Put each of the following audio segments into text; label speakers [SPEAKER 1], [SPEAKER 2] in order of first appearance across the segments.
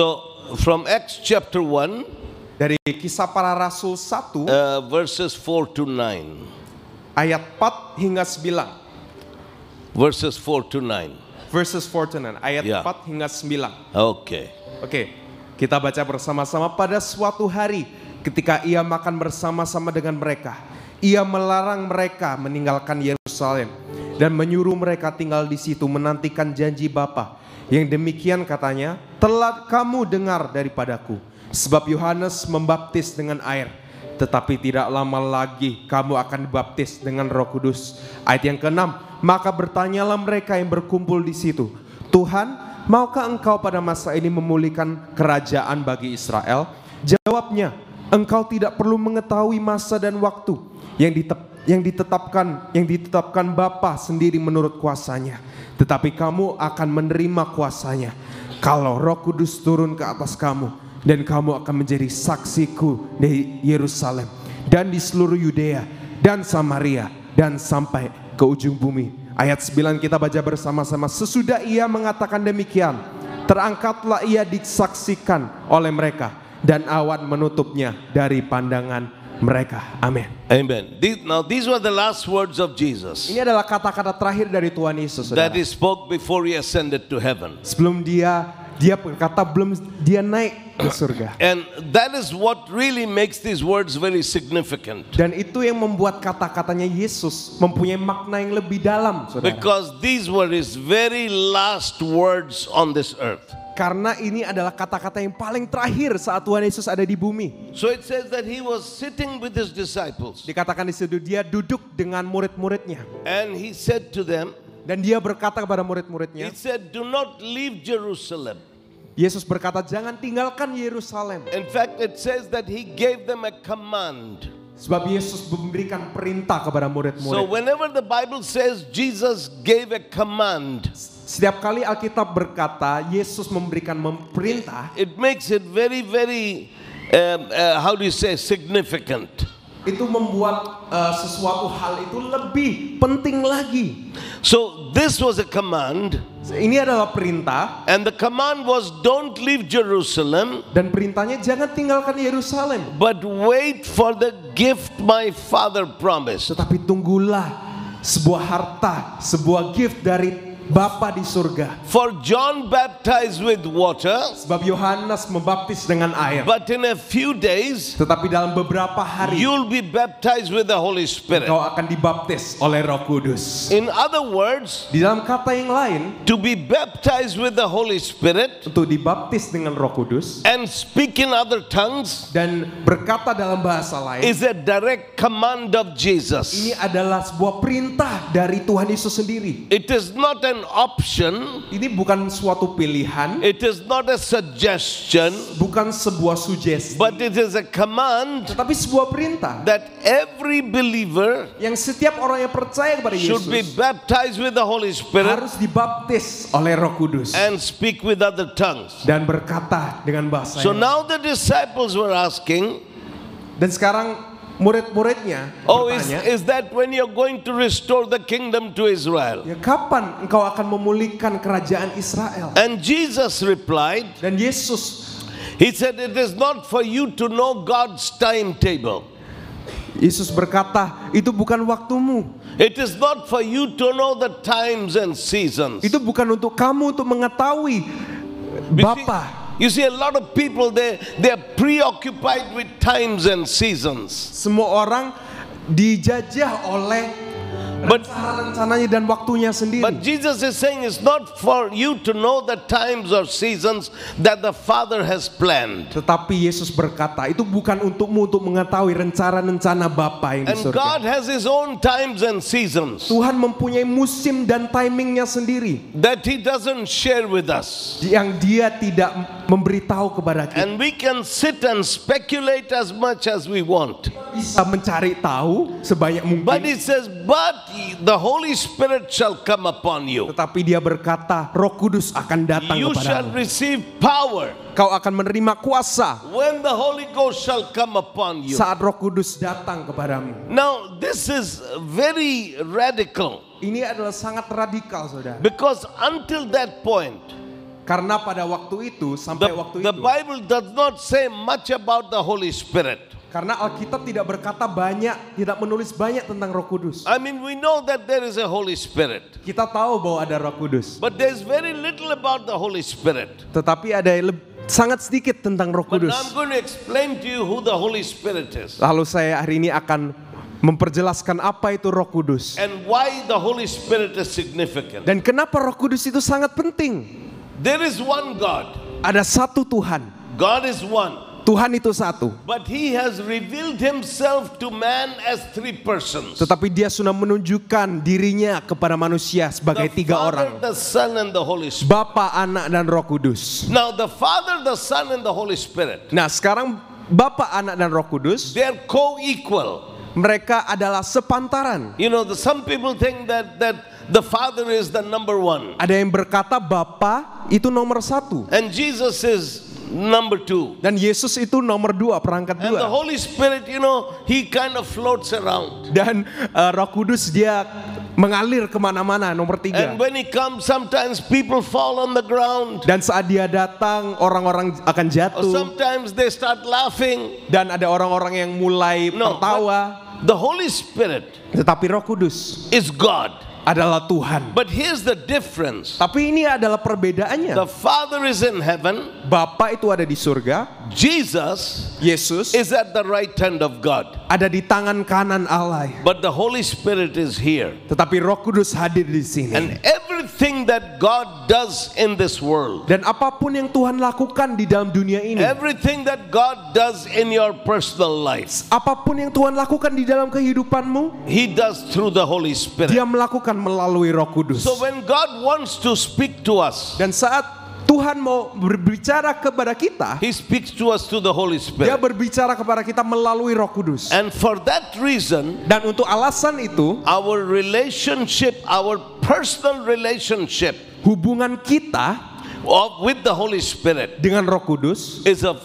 [SPEAKER 1] So from Acts chapter 1,
[SPEAKER 2] Dari Kisah Para Rasul 1
[SPEAKER 1] verses 4 to 9.
[SPEAKER 2] ayat 4 hingga 9.
[SPEAKER 1] Verses 4 to 9.
[SPEAKER 2] Verses 4 to 9. Ayat
[SPEAKER 1] Ya.
[SPEAKER 2] 4 hingga 9.
[SPEAKER 1] Okay.
[SPEAKER 2] Oke, kita baca bersama-sama. Pada suatu hari ketika ia makan bersama-sama dengan mereka, ia melarang mereka meninggalkan Yerusalem dan menyuruh mereka tinggal di situ menantikan janji Bapa. Yang demikian katanya, telah kamu dengar daripadaku, sebab Yohanes membaptis dengan air, tetapi tidak lama lagi kamu akan dibaptis dengan Roh Kudus. Ayat yang ke-6, maka bertanyalah mereka yang berkumpul di situ, Tuhan, maukah engkau pada masa ini memulihkan kerajaan bagi Israel? Jawabnya, engkau tidak perlu mengetahui masa dan waktu yang ditetapkan Bapa sendiri menurut kuasanya. Tetapi kamu akan menerima kuasanya kalau Roh Kudus turun ke atas kamu, dan kamu akan menjadi saksiku di Yerusalem dan di seluruh Yudea dan Samaria dan sampai ke ujung bumi. Ayat 9 kita baca bersama-sama. Sesudah ia mengatakan demikian, terangkatlah ia disaksikan oleh mereka, dan awan menutupnya dari pandangan mereka. Amin.
[SPEAKER 1] Amen. Now these were the last words of Jesus
[SPEAKER 2] Ini adalah kata-kata terakhir dari Tuhan Yesus,
[SPEAKER 1] that
[SPEAKER 2] saudara.
[SPEAKER 1] he spoke before he ascended to heaven.
[SPEAKER 2] Sebelum dia berkata, belum dia naik ke surga.
[SPEAKER 1] And that is what really makes these words very significant.
[SPEAKER 2] Dan itu yang membuat kata-katanya Yesus mempunyai makna yang lebih dalam, saudara.
[SPEAKER 1] Because these were his very last words on this earth.
[SPEAKER 2] Karena ini adalah kata-kata yang paling terakhir saat Tuhan Yesus ada di bumi.
[SPEAKER 1] So it says that he was sitting with his disciples
[SPEAKER 2] Dikatakan di situ dia duduk dengan murid-muridnya.
[SPEAKER 1] and he said to them,
[SPEAKER 2] Dan dia berkata kepada
[SPEAKER 1] he
[SPEAKER 2] murid-muridnya,
[SPEAKER 1] said, do not leave Jerusalem.
[SPEAKER 2] Yesus berkata, jangan tinggalkan Yerusalem.
[SPEAKER 1] In fact, it says that he gave them a command.
[SPEAKER 2] Sebab Yesus memberikan perintah kepada
[SPEAKER 1] So
[SPEAKER 2] murid-murid.
[SPEAKER 1] whenever the Bible says Jesus gave a command,
[SPEAKER 2] Setiap kali Alkitab berkata Yesus memberikan perintah,
[SPEAKER 1] it makes it very, very, how do you say, significant.
[SPEAKER 2] itu membuat sesuatu hal itu lebih penting lagi.
[SPEAKER 1] So this was a command,
[SPEAKER 2] Ini adalah perintah,
[SPEAKER 1] and the command was don't leave Jerusalem,
[SPEAKER 2] dan perintahnya jangan tinggalkan Yerusalem,
[SPEAKER 1] but wait for the gift my father promised.
[SPEAKER 2] tetapi tunggulah sebuah harta, sebuah gift dari Bapa di surga.
[SPEAKER 1] For John baptized with water,
[SPEAKER 2] Sebab Yohanes membaptis dengan air,
[SPEAKER 1] but in a few days
[SPEAKER 2] tetapi dalam beberapa hari
[SPEAKER 1] you'll be baptized with the Holy Spirit.
[SPEAKER 2] kau akan dibaptis oleh Roh Kudus.
[SPEAKER 1] In other words,
[SPEAKER 2] Di dalam kata yang lain,
[SPEAKER 1] to be baptized with the Holy Spirit
[SPEAKER 2] untuk dibaptis dengan Roh Kudus
[SPEAKER 1] and speak in other tongues
[SPEAKER 2] dan berkata dalam bahasa lain,
[SPEAKER 1] is a direct command of Jesus.
[SPEAKER 2] ini adalah sebuah perintah dari Tuhan Yesus sendiri.
[SPEAKER 1] It is not an option,
[SPEAKER 2] Ini bukan suatu pilihan,
[SPEAKER 1] it is not a suggestion,
[SPEAKER 2] bukan sebuah sugesti,
[SPEAKER 1] but it is a command
[SPEAKER 2] tetapi sebuah perintah
[SPEAKER 1] that every believer
[SPEAKER 2] yang setiap orang yang percaya kepada
[SPEAKER 1] should be
[SPEAKER 2] Yesus
[SPEAKER 1] baptized with the Holy Spirit
[SPEAKER 2] harus dibaptis oleh Roh Kudus
[SPEAKER 1] and speak with other tongues.
[SPEAKER 2] dan berkata dengan bahasa
[SPEAKER 1] So
[SPEAKER 2] yang
[SPEAKER 1] now the disciples were asking,
[SPEAKER 2] dan sekarang murid-muridnya
[SPEAKER 1] oh,
[SPEAKER 2] bertanya,
[SPEAKER 1] is that when you're going to restore the kingdom to Israel?
[SPEAKER 2] ya kapan engkau akan memulihkan kerajaan Israel?
[SPEAKER 1] And Jesus replied,
[SPEAKER 2] Dan Yesus
[SPEAKER 1] he said, it is not for you to know God's timetable.
[SPEAKER 2] berkata, itu bukan waktumu.
[SPEAKER 1] It is not for you to know the times and seasons.
[SPEAKER 2] Itu bukan untuk kamu untuk mengetahui Bapa.
[SPEAKER 1] You see, a lot of people, they are preoccupied with times and seasons.
[SPEAKER 2] Semua orang dijajah oleh
[SPEAKER 1] But
[SPEAKER 2] rencana-rencananya dan waktunya sendiri.
[SPEAKER 1] Jesus is saying it's not for you to know the times or seasons that the Father has planned.
[SPEAKER 2] Tetapi Yesus berkata, itu bukan untukmu untuk mengetahui rencana-rencana Bapa yang di
[SPEAKER 1] And God
[SPEAKER 2] surga.
[SPEAKER 1] has His own times and seasons
[SPEAKER 2] Tuhan mempunyai musim dan timingnya sendiri
[SPEAKER 1] that He doesn't share with us.
[SPEAKER 2] yang Dia tidak memberitahu kepada kita.
[SPEAKER 1] And we can sit and speculate as much as we want.
[SPEAKER 2] Bisa mencari tahu sebanyak
[SPEAKER 1] But
[SPEAKER 2] mungkin.
[SPEAKER 1] He says, but the Holy Spirit shall come upon you.
[SPEAKER 2] Tetapi Dia berkata, Roh Kudus akan datang
[SPEAKER 1] You shall
[SPEAKER 2] kepadamu.
[SPEAKER 1] receive power
[SPEAKER 2] Kau akan menerima kuasa
[SPEAKER 1] when the Holy Ghost shall come upon you.
[SPEAKER 2] saat Roh Kudus datang kepadamu.
[SPEAKER 1] Now, this is very radical
[SPEAKER 2] Ini adalah sangat radikal, saudara.
[SPEAKER 1] because until that point,
[SPEAKER 2] Karena pada waktu itu sampai waktu
[SPEAKER 1] The
[SPEAKER 2] itu,
[SPEAKER 1] Bible does not say much about the Holy Spirit.
[SPEAKER 2] karena Alkitab tidak berkata banyak, tidak menulis banyak tentang Roh Kudus.
[SPEAKER 1] I mean, we know that there is a Holy Spirit,
[SPEAKER 2] Kita tahu bahwa ada Roh Kudus,
[SPEAKER 1] but there's very little about the Holy Spirit.
[SPEAKER 2] tetapi ada sangat sedikit tentang Roh
[SPEAKER 1] But
[SPEAKER 2] Kudus.
[SPEAKER 1] now I'm going to explain to you who the Holy Spirit is
[SPEAKER 2] Lalu saya hari ini akan memperjelaskan apa itu Roh Kudus
[SPEAKER 1] and why the Holy Spirit is significant.
[SPEAKER 2] dan kenapa Roh Kudus itu sangat penting.
[SPEAKER 1] There is one God.
[SPEAKER 2] Ada satu Tuhan.
[SPEAKER 1] God is one.
[SPEAKER 2] Tuhan itu satu.
[SPEAKER 1] But He has revealed Himself to man as three persons.
[SPEAKER 2] Tetapi dia sudah menunjukkan dirinya kepada manusia sebagai
[SPEAKER 1] The
[SPEAKER 2] tiga
[SPEAKER 1] Father,
[SPEAKER 2] orang.
[SPEAKER 1] the Son, and the Holy Spirit.
[SPEAKER 2] Bapa, Anak, dan Roh Kudus.
[SPEAKER 1] Now the Father, the Son, and the Holy Spirit,
[SPEAKER 2] Nah sekarang Bapa, Anak, dan Roh Kudus,
[SPEAKER 1] they are co-equal.
[SPEAKER 2] mereka adalah sepantaran.
[SPEAKER 1] You know, some people think that the Father is the number one.
[SPEAKER 2] Ada yang berkata Bapa itu nomor satu.
[SPEAKER 1] And Jesus is number two.
[SPEAKER 2] Dan Yesus itu nomor dua, perangkat
[SPEAKER 1] And the
[SPEAKER 2] dua.
[SPEAKER 1] Holy Spirit, you know, He kind of floats around.
[SPEAKER 2] Dan Roh Kudus dia mengalir kemana-mana, nomor tiga.
[SPEAKER 1] And when He comes, sometimes people fall on the ground.
[SPEAKER 2] Dan saat dia datang, orang-orang akan
[SPEAKER 1] Or
[SPEAKER 2] jatuh.
[SPEAKER 1] sometimes they start laughing.
[SPEAKER 2] Dan ada orang-orang yang mulai
[SPEAKER 1] No,
[SPEAKER 2] tertawa.
[SPEAKER 1] but the Holy Spirit
[SPEAKER 2] Tetapi Roh Kudus
[SPEAKER 1] is God.
[SPEAKER 2] adalah Tuhan.
[SPEAKER 1] But here's the difference.
[SPEAKER 2] Tapi ini adalah perbedaannya.
[SPEAKER 1] The Father is in heaven.
[SPEAKER 2] Bapa itu ada di surga.
[SPEAKER 1] Jesus
[SPEAKER 2] Yesus
[SPEAKER 1] is at the right hand of God.
[SPEAKER 2] ada di tangan kanan Allah.
[SPEAKER 1] But the Holy Spirit is here.
[SPEAKER 2] Tetapi Roh Kudus hadir di sini.
[SPEAKER 1] And everything that God does in this world,
[SPEAKER 2] Dan apapun yang Tuhan lakukan di dalam dunia ini,
[SPEAKER 1] everything that God does in your personal life,
[SPEAKER 2] apapun yang Tuhan lakukan di dalam kehidupanmu,
[SPEAKER 1] He does through the Holy Spirit.
[SPEAKER 2] Dia melakukan melalui Roh Kudus.
[SPEAKER 1] So when God wants to speak to us,
[SPEAKER 2] Dan saat Tuhan mau berbicara kepada kita,
[SPEAKER 1] He speaks to us through the Holy
[SPEAKER 2] Dia
[SPEAKER 1] Spirit.
[SPEAKER 2] berbicara kepada kita melalui Roh Kudus.
[SPEAKER 1] And for that reason,
[SPEAKER 2] Dan untuk alasan itu,
[SPEAKER 1] our relationship, our personal relationship
[SPEAKER 2] hubungan kita
[SPEAKER 1] with the Holy Spirit
[SPEAKER 2] dengan Roh Kudus
[SPEAKER 1] is of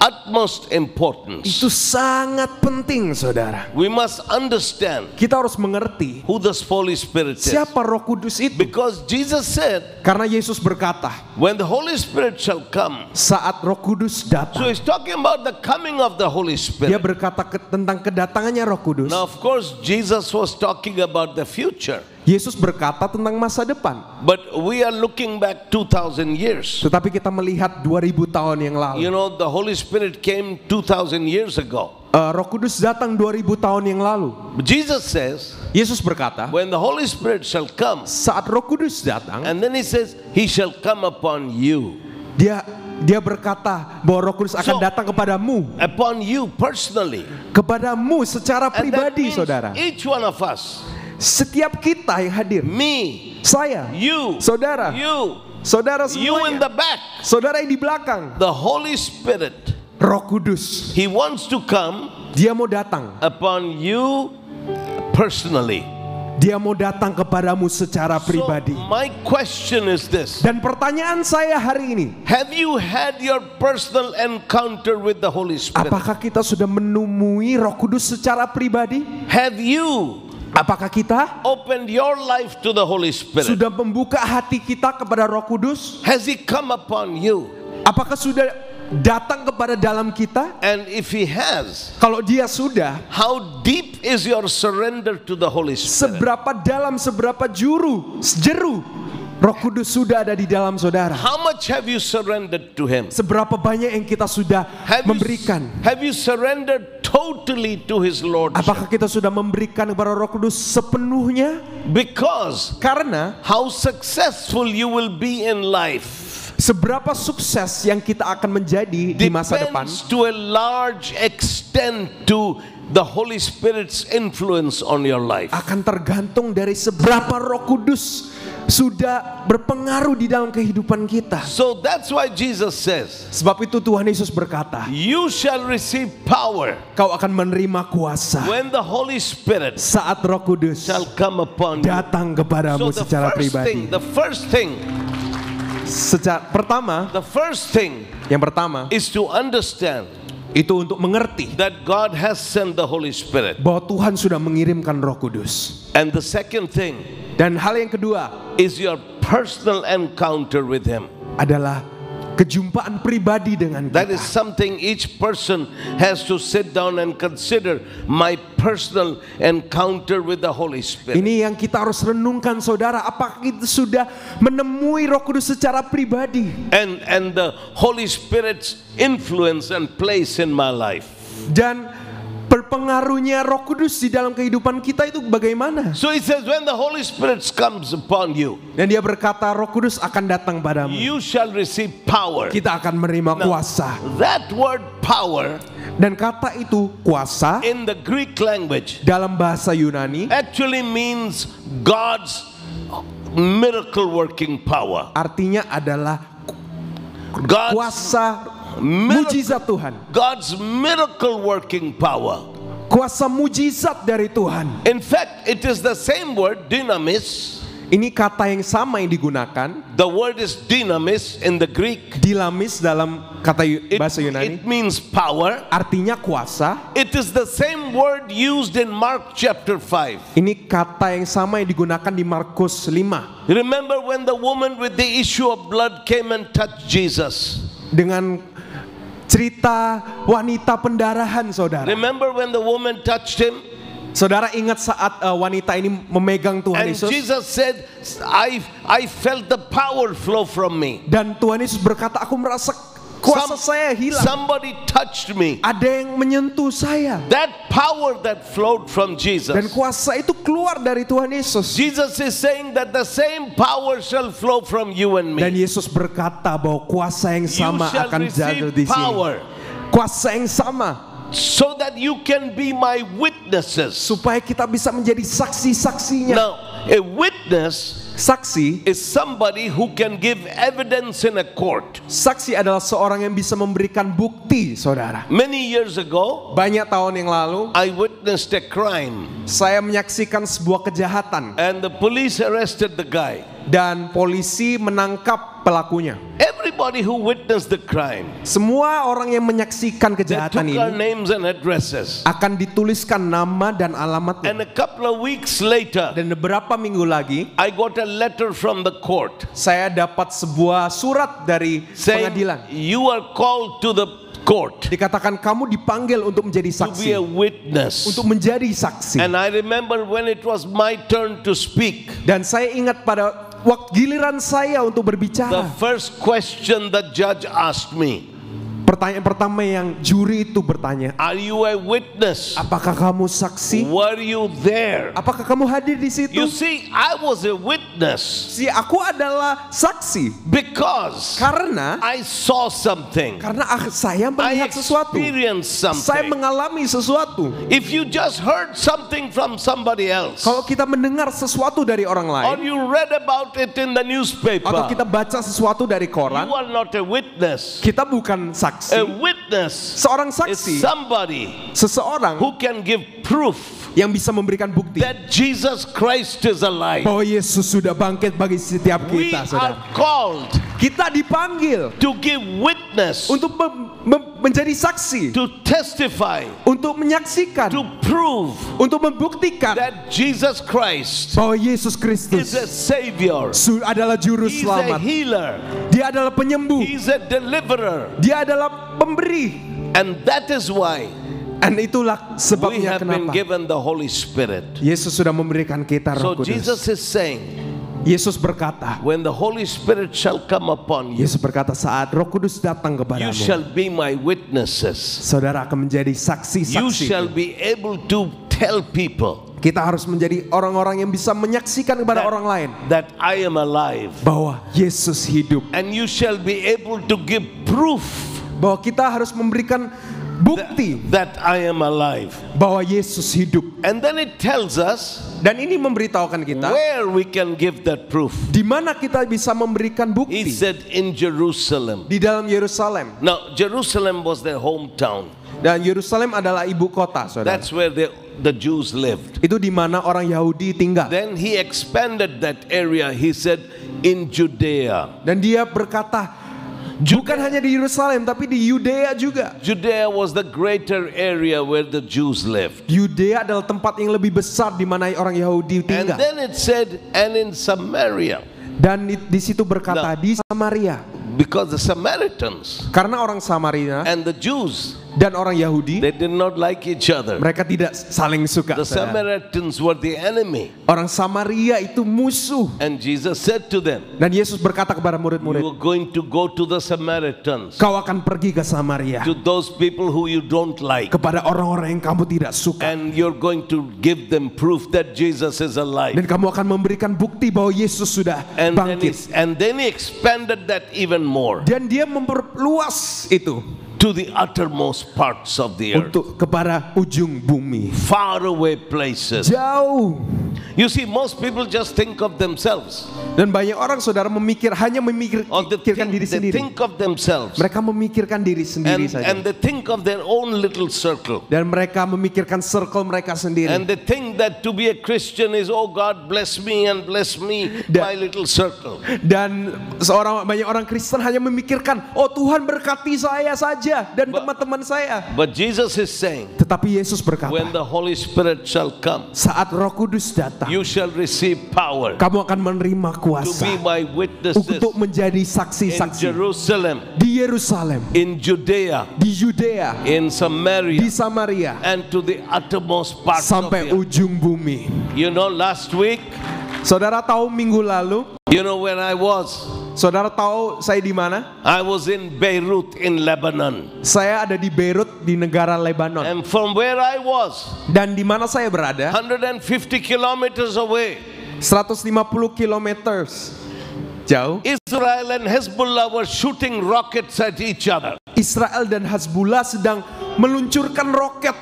[SPEAKER 1] utmost importance.
[SPEAKER 2] itu sangat penting, saudara.
[SPEAKER 1] We must understand
[SPEAKER 2] Kita harus mengerti
[SPEAKER 1] who this Holy Spirit is.
[SPEAKER 2] siapa Roh Kudus itu.
[SPEAKER 1] Because Jesus said,
[SPEAKER 2] Karena Yesus berkata,
[SPEAKER 1] when the Holy Spirit shall come.
[SPEAKER 2] saat Roh Kudus
[SPEAKER 1] So
[SPEAKER 2] datang,
[SPEAKER 1] He's talking about the coming of the Holy
[SPEAKER 2] Dia
[SPEAKER 1] Spirit.
[SPEAKER 2] berkata tentang kedatangannya Roh Kudus.
[SPEAKER 1] Now of course Jesus was talking about the future.
[SPEAKER 2] Yesus berkata tentang masa depan.
[SPEAKER 1] But we are looking back 2,000 years.
[SPEAKER 2] Tetapi kita melihat 2000 tahun yang lalu.
[SPEAKER 1] You know, the Holy Spirit came 2,000 years ago.
[SPEAKER 2] Roh Kudus datang 2000 tahun yang lalu.
[SPEAKER 1] But Jesus says,
[SPEAKER 2] Yesus berkata,
[SPEAKER 1] when the Holy Spirit shall come,
[SPEAKER 2] saat Roh Kudus datang,
[SPEAKER 1] and then He says, He shall come upon you.
[SPEAKER 2] Dia berkata bahwa Roh Kudus akan
[SPEAKER 1] So,
[SPEAKER 2] datang kepadamu,
[SPEAKER 1] upon you personally.
[SPEAKER 2] kepadamu secara
[SPEAKER 1] And that
[SPEAKER 2] pribadi,
[SPEAKER 1] means
[SPEAKER 2] saudara.
[SPEAKER 1] each one of us,
[SPEAKER 2] Setiap kita yang hadir,
[SPEAKER 1] me,
[SPEAKER 2] saya,
[SPEAKER 1] you,
[SPEAKER 2] saudara, saudara
[SPEAKER 1] you in
[SPEAKER 2] semuanya,
[SPEAKER 1] the back,
[SPEAKER 2] saudara yang di belakang,
[SPEAKER 1] the Holy Spirit,
[SPEAKER 2] Roh Kudus,
[SPEAKER 1] He wants to come
[SPEAKER 2] Dia mau datang.
[SPEAKER 1] upon you personally.
[SPEAKER 2] Dia mau datang kepadamu secara pribadi.
[SPEAKER 1] So my question is this.
[SPEAKER 2] Dan pertanyaan saya hari ini,
[SPEAKER 1] Have you had your personal encounter with the Holy Spirit?
[SPEAKER 2] apakah kita sudah menemui Roh Kudus secara pribadi?
[SPEAKER 1] Have you
[SPEAKER 2] Apakah kita
[SPEAKER 1] opened your life to the Holy Spirit?
[SPEAKER 2] sudah membuka hati kita kepada Roh Kudus?
[SPEAKER 1] Has He come upon you?
[SPEAKER 2] Apakah sudah datang kepada dalam kita?
[SPEAKER 1] And if He has,
[SPEAKER 2] Kalau Dia sudah,
[SPEAKER 1] how deep is your surrender to the Holy Spirit?
[SPEAKER 2] seberapa dalam, seberapa jeru Roh Kudus sudah ada di dalam saudara?
[SPEAKER 1] How much have you surrendered to Him?
[SPEAKER 2] Seberapa banyak yang kita sudah memberikan?
[SPEAKER 1] Have you surrendered totally to His Lordship?
[SPEAKER 2] Apakah kita sudah memberikan kepada Roh Kudus sepenuhnya?
[SPEAKER 1] Because
[SPEAKER 2] Karena
[SPEAKER 1] how successful you will be in life
[SPEAKER 2] seberapa sukses yang kita akan menjadi di masa depan
[SPEAKER 1] depends to a large extent to the Holy Spirit's influence on your life.
[SPEAKER 2] akan tergantung dari seberapa Roh Kudus sudah berpengaruh di dalam kehidupan kita.
[SPEAKER 1] So that's why Jesus says,
[SPEAKER 2] Sebab itu Tuhan Yesus berkata,
[SPEAKER 1] you shall receive power
[SPEAKER 2] kau akan menerima kuasa
[SPEAKER 1] when the Holy Spirit
[SPEAKER 2] saat Roh Kudus
[SPEAKER 1] shall come upon you.
[SPEAKER 2] datang kepadamu
[SPEAKER 1] So
[SPEAKER 2] secara pribadi.
[SPEAKER 1] the first thing
[SPEAKER 2] Yang pertama
[SPEAKER 1] is to understand
[SPEAKER 2] itu untuk mengerti
[SPEAKER 1] that God has sent the Holy Spirit.
[SPEAKER 2] bahwa Tuhan sudah mengirimkan Roh Kudus.
[SPEAKER 1] And the second thing
[SPEAKER 2] Dan hal yang kedua
[SPEAKER 1] is your personal encounter with Him.
[SPEAKER 2] adalah kejumpaan pribadi dengan
[SPEAKER 1] That is
[SPEAKER 2] kita.
[SPEAKER 1] something each person has to sit down and consider, my personal encounter with the Holy Spirit.
[SPEAKER 2] Ini yang kita harus renungkan, saudara. Apakah kita sudah menemui Roh Kudus secara pribadi?
[SPEAKER 1] And the Holy Spirit's influence and place in my life.
[SPEAKER 2] Dan berpengaruhnya Roh Kudus di dalam kehidupan kita itu bagaimana?
[SPEAKER 1] So he says, when the Holy Spirit comes upon you,
[SPEAKER 2] Dan dia berkata, Roh Kudus akan datang padamu.
[SPEAKER 1] you shall receive power.
[SPEAKER 2] Kita akan menerima kuasa.
[SPEAKER 1] That word power
[SPEAKER 2] Dan kata itu, kuasa,
[SPEAKER 1] in the Greek language
[SPEAKER 2] dalam bahasa Yunani
[SPEAKER 1] actually means God's miracle working power.
[SPEAKER 2] artinya adalah
[SPEAKER 1] God's
[SPEAKER 2] kuasa
[SPEAKER 1] miracle,
[SPEAKER 2] mujizat Tuhan.
[SPEAKER 1] God's miracle working power.
[SPEAKER 2] Kuasa mujizat dari Tuhan.
[SPEAKER 1] In fact, it is the same word, dynamis.
[SPEAKER 2] Ini kata yang sama yang digunakan.
[SPEAKER 1] The word is dynamis in the Greek.
[SPEAKER 2] Dilamis dalam kata bahasa Yunani.
[SPEAKER 1] It means power.
[SPEAKER 2] Artinya kuasa.
[SPEAKER 1] It is the same word used in Mark chapter 5.
[SPEAKER 2] Ini kata yang sama yang digunakan di Markus 5.
[SPEAKER 1] Remember when the woman with the issue of blood came and touched Jesus?
[SPEAKER 2] Dengan cerita wanita pendarahan, saudara.
[SPEAKER 1] Remember when the woman touched him?
[SPEAKER 2] Saudara ingat saat wanita ini memegang Tuhan
[SPEAKER 1] And
[SPEAKER 2] Yesus?
[SPEAKER 1] Jesus said, I felt the power flow from me.
[SPEAKER 2] Dan Tuhan Yesus berkata, aku merasa kuasa saya hilang.
[SPEAKER 1] Somebody touched me.
[SPEAKER 2] Ada yang menyentuh saya.
[SPEAKER 1] That power that flowed from
[SPEAKER 2] Dan
[SPEAKER 1] Jesus.
[SPEAKER 2] kuasa itu keluar dari Tuhan Yesus.
[SPEAKER 1] Jesus is saying that the same power shall flow from you and
[SPEAKER 2] Dan
[SPEAKER 1] me.
[SPEAKER 2] Yesus berkata bahwa kuasa yang
[SPEAKER 1] You
[SPEAKER 2] sama
[SPEAKER 1] shall
[SPEAKER 2] akan jatuh di
[SPEAKER 1] receive
[SPEAKER 2] sini.
[SPEAKER 1] power
[SPEAKER 2] Kuasa yang sama.
[SPEAKER 1] so that you can be my witnesses.
[SPEAKER 2] Supaya kita bisa menjadi saksi-saksinya.
[SPEAKER 1] Now, a witness
[SPEAKER 2] Saksi,
[SPEAKER 1] is somebody who can give evidence in a court.
[SPEAKER 2] saksi adalah seorang yang bisa memberikan bukti, saudara.
[SPEAKER 1] Many years ago,
[SPEAKER 2] Banyak tahun yang lalu,
[SPEAKER 1] I witnessed a crime
[SPEAKER 2] saya menyaksikan sebuah kejahatan.
[SPEAKER 1] and the police arrested the guy.
[SPEAKER 2] Dan polisi menangkap pelakunya.
[SPEAKER 1] Everybody who witnessed the crime,
[SPEAKER 2] Semua orang yang menyaksikan
[SPEAKER 1] they
[SPEAKER 2] kejahatan
[SPEAKER 1] took our
[SPEAKER 2] ini
[SPEAKER 1] names and addresses.
[SPEAKER 2] akan dituliskan nama dan alamatnya.
[SPEAKER 1] And a couple of weeks later,
[SPEAKER 2] Dan beberapa minggu lagi,
[SPEAKER 1] I got a letter from the court
[SPEAKER 2] saya dapat sebuah surat dari
[SPEAKER 1] saying,
[SPEAKER 2] pengadilan.
[SPEAKER 1] you are called to the court
[SPEAKER 2] Dikatakan kamu dipanggil untuk menjadi
[SPEAKER 1] to be
[SPEAKER 2] saksi.
[SPEAKER 1] a witness.
[SPEAKER 2] Untuk menjadi saksi.
[SPEAKER 1] And I remember when it was my turn to speak,
[SPEAKER 2] Dan saya ingat pada waktu giliran saya untuk
[SPEAKER 1] the
[SPEAKER 2] berbicara.
[SPEAKER 1] first question the judge asked me,
[SPEAKER 2] Pertanyaan pertama yang juri itu bertanya,
[SPEAKER 1] are you a witness?
[SPEAKER 2] apakah kamu saksi?
[SPEAKER 1] Were you there?
[SPEAKER 2] Apakah kamu hadir di situ?
[SPEAKER 1] You see, I was a witness
[SPEAKER 2] Si aku adalah saksi
[SPEAKER 1] because
[SPEAKER 2] karena
[SPEAKER 1] I saw something.
[SPEAKER 2] saya
[SPEAKER 1] I
[SPEAKER 2] melihat sesuatu.
[SPEAKER 1] experienced
[SPEAKER 2] Saya
[SPEAKER 1] something.
[SPEAKER 2] mengalami sesuatu.
[SPEAKER 1] If you just heard something from somebody else,
[SPEAKER 2] Kalau kita mendengar sesuatu dari orang
[SPEAKER 1] or
[SPEAKER 2] lain,
[SPEAKER 1] you read about it in the
[SPEAKER 2] atau
[SPEAKER 1] newspaper,
[SPEAKER 2] kita baca sesuatu dari
[SPEAKER 1] you
[SPEAKER 2] koran,
[SPEAKER 1] are not a witness.
[SPEAKER 2] kita bukan saksi.
[SPEAKER 1] A witness
[SPEAKER 2] Seorang
[SPEAKER 1] is
[SPEAKER 2] saksi,
[SPEAKER 1] somebody
[SPEAKER 2] seseorang
[SPEAKER 1] who can give proof
[SPEAKER 2] yang bisa memberikan bukti
[SPEAKER 1] that Jesus Christ is alive.
[SPEAKER 2] bahwa Yesus sudah bangkit bagi setiap
[SPEAKER 1] We
[SPEAKER 2] kita,
[SPEAKER 1] are
[SPEAKER 2] saudara.
[SPEAKER 1] called
[SPEAKER 2] Kita dipanggil
[SPEAKER 1] to give witness,
[SPEAKER 2] untuk menjadi saksi,
[SPEAKER 1] to testify,
[SPEAKER 2] untuk menyaksikan,
[SPEAKER 1] to prove
[SPEAKER 2] untuk membuktikan
[SPEAKER 1] that Jesus Christ
[SPEAKER 2] bahwa Yesus
[SPEAKER 1] is
[SPEAKER 2] Kristus
[SPEAKER 1] a Savior.
[SPEAKER 2] adalah juru
[SPEAKER 1] He's a
[SPEAKER 2] selamat.
[SPEAKER 1] healer.
[SPEAKER 2] Dia adalah penyembuh.
[SPEAKER 1] He's a deliverer.
[SPEAKER 2] Dia adalah pemberi.
[SPEAKER 1] And that is why
[SPEAKER 2] Dan itulah
[SPEAKER 1] we
[SPEAKER 2] sebabnya
[SPEAKER 1] have been
[SPEAKER 2] kenapa
[SPEAKER 1] given the Holy Spirit.
[SPEAKER 2] Yesus sudah memberikan kita
[SPEAKER 1] So
[SPEAKER 2] Roh Kudus.
[SPEAKER 1] Jesus is saying,
[SPEAKER 2] Yesus berkata,
[SPEAKER 1] when the Holy Spirit shall come upon you,
[SPEAKER 2] Yesus berkata, saat Roh Kudus datang
[SPEAKER 1] you
[SPEAKER 2] kepadamu,
[SPEAKER 1] shall be my witnesses.
[SPEAKER 2] saudara akan menjadi
[SPEAKER 1] You
[SPEAKER 2] saksi-saksi.
[SPEAKER 1] shall be able to tell people
[SPEAKER 2] Kita harus menjadi orang-orang yang bisa menyaksikan kepada orang lain
[SPEAKER 1] that I am alive.
[SPEAKER 2] bahwa Yesus hidup.
[SPEAKER 1] And you shall be able to give proof
[SPEAKER 2] Bahwa kita harus memberikan bukti
[SPEAKER 1] that I am alive.
[SPEAKER 2] bahwa Yesus hidup.
[SPEAKER 1] And then it tells us
[SPEAKER 2] Dan ini memberitahukan kita
[SPEAKER 1] where we can give that proof.
[SPEAKER 2] di mana kita bisa memberikan
[SPEAKER 1] He
[SPEAKER 2] bukti.
[SPEAKER 1] said in Jerusalem.
[SPEAKER 2] Di dalam Yerusalem.
[SPEAKER 1] Now, Jerusalem was their hometown.
[SPEAKER 2] Dan Yerusalem adalah ibu kota, saudara.
[SPEAKER 1] That's where the Jews lived.
[SPEAKER 2] Itu di mana orang Yahudi tinggal.
[SPEAKER 1] Then he expanded that area. He said in Judea.
[SPEAKER 2] Dan dia berkata, bukan hanya di Yerusalem tapi di Yudea juga.
[SPEAKER 1] Judea was the greater area where the Jews lived.
[SPEAKER 2] Yudea adalah tempat yang lebih besar di mana orang Yahudi
[SPEAKER 1] And
[SPEAKER 2] tinggal.
[SPEAKER 1] then it said, and in Samaria.
[SPEAKER 2] Dan di situ berkata, di Samaria.
[SPEAKER 1] Because the Samaritans
[SPEAKER 2] Karena orang Samaria
[SPEAKER 1] and the Jews,
[SPEAKER 2] dan orang Yahudi,
[SPEAKER 1] they did not like each other.
[SPEAKER 2] mereka tidak saling suka.
[SPEAKER 1] The
[SPEAKER 2] saudara.
[SPEAKER 1] Samaritans were the enemy.
[SPEAKER 2] Orang Samaria itu musuh.
[SPEAKER 1] And Jesus said to them,
[SPEAKER 2] Dan Yesus berkata kepada
[SPEAKER 1] you
[SPEAKER 2] murid-murid,
[SPEAKER 1] are going to go to the Samaritans,
[SPEAKER 2] kau akan pergi ke Samaria,
[SPEAKER 1] to those people who you don't like.
[SPEAKER 2] kepada orang-orang yang kamu tidak suka.
[SPEAKER 1] And you're going to give them proof that Jesus is alive.
[SPEAKER 2] Dan kamu akan memberikan bukti bahwa Yesus sudah
[SPEAKER 1] And
[SPEAKER 2] bangkit.
[SPEAKER 1] then he expanded that even more
[SPEAKER 2] Dan dia memperluas itu
[SPEAKER 1] to the uttermost parts of the earth,
[SPEAKER 2] untuk kepada ujung bumi,
[SPEAKER 1] far away places.
[SPEAKER 2] jauh.
[SPEAKER 1] You see, most people just think of themselves,
[SPEAKER 2] Dan banyak orang, saudara, hanya
[SPEAKER 1] or
[SPEAKER 2] memikirkan diri
[SPEAKER 1] they
[SPEAKER 2] sendiri.
[SPEAKER 1] think of themselves,
[SPEAKER 2] Mereka memikirkan diri sendiri saja.
[SPEAKER 1] and they think of their own little circle.
[SPEAKER 2] Dan mereka memikirkan circle mereka sendiri.
[SPEAKER 1] And they think that to be a Christian is, oh God bless me and bless me, my little circle.
[SPEAKER 2] Dan banyak orang Kristen hanya memikirkan, oh Tuhan berkati saya saja dan teman-teman saya.
[SPEAKER 1] But Jesus is saying,
[SPEAKER 2] Tetapi Yesus berkata,
[SPEAKER 1] when the Holy Spirit shall come,
[SPEAKER 2] saat Roh Kudus datang,
[SPEAKER 1] you shall receive power
[SPEAKER 2] kamu akan menerima
[SPEAKER 1] to
[SPEAKER 2] kuasa
[SPEAKER 1] be my witnesses
[SPEAKER 2] untuk menjadi
[SPEAKER 1] in
[SPEAKER 2] saksi-saksi
[SPEAKER 1] Jerusalem,
[SPEAKER 2] di Yerusalem,
[SPEAKER 1] in Judea,
[SPEAKER 2] di Yudea,
[SPEAKER 1] in Samaria,
[SPEAKER 2] di Samaria,
[SPEAKER 1] and to the uttermost parts of
[SPEAKER 2] sampai
[SPEAKER 1] the earth.
[SPEAKER 2] ujung bumi.
[SPEAKER 1] You know, last week,
[SPEAKER 2] Saudara tahu minggu lalu,
[SPEAKER 1] you know where I was?
[SPEAKER 2] saudara tahu saya di mana?
[SPEAKER 1] I was in Beirut in Lebanon.
[SPEAKER 2] Saya ada di Beirut di negara Lebanon.
[SPEAKER 1] And from where I was,
[SPEAKER 2] Dan di mana saya berada?
[SPEAKER 1] 150 kilometers away,
[SPEAKER 2] 150 km jauh.
[SPEAKER 1] Israel and Hezbollah were shooting rockets at each other.
[SPEAKER 2] Israel dan Hezbollah sedang meluncurkan roket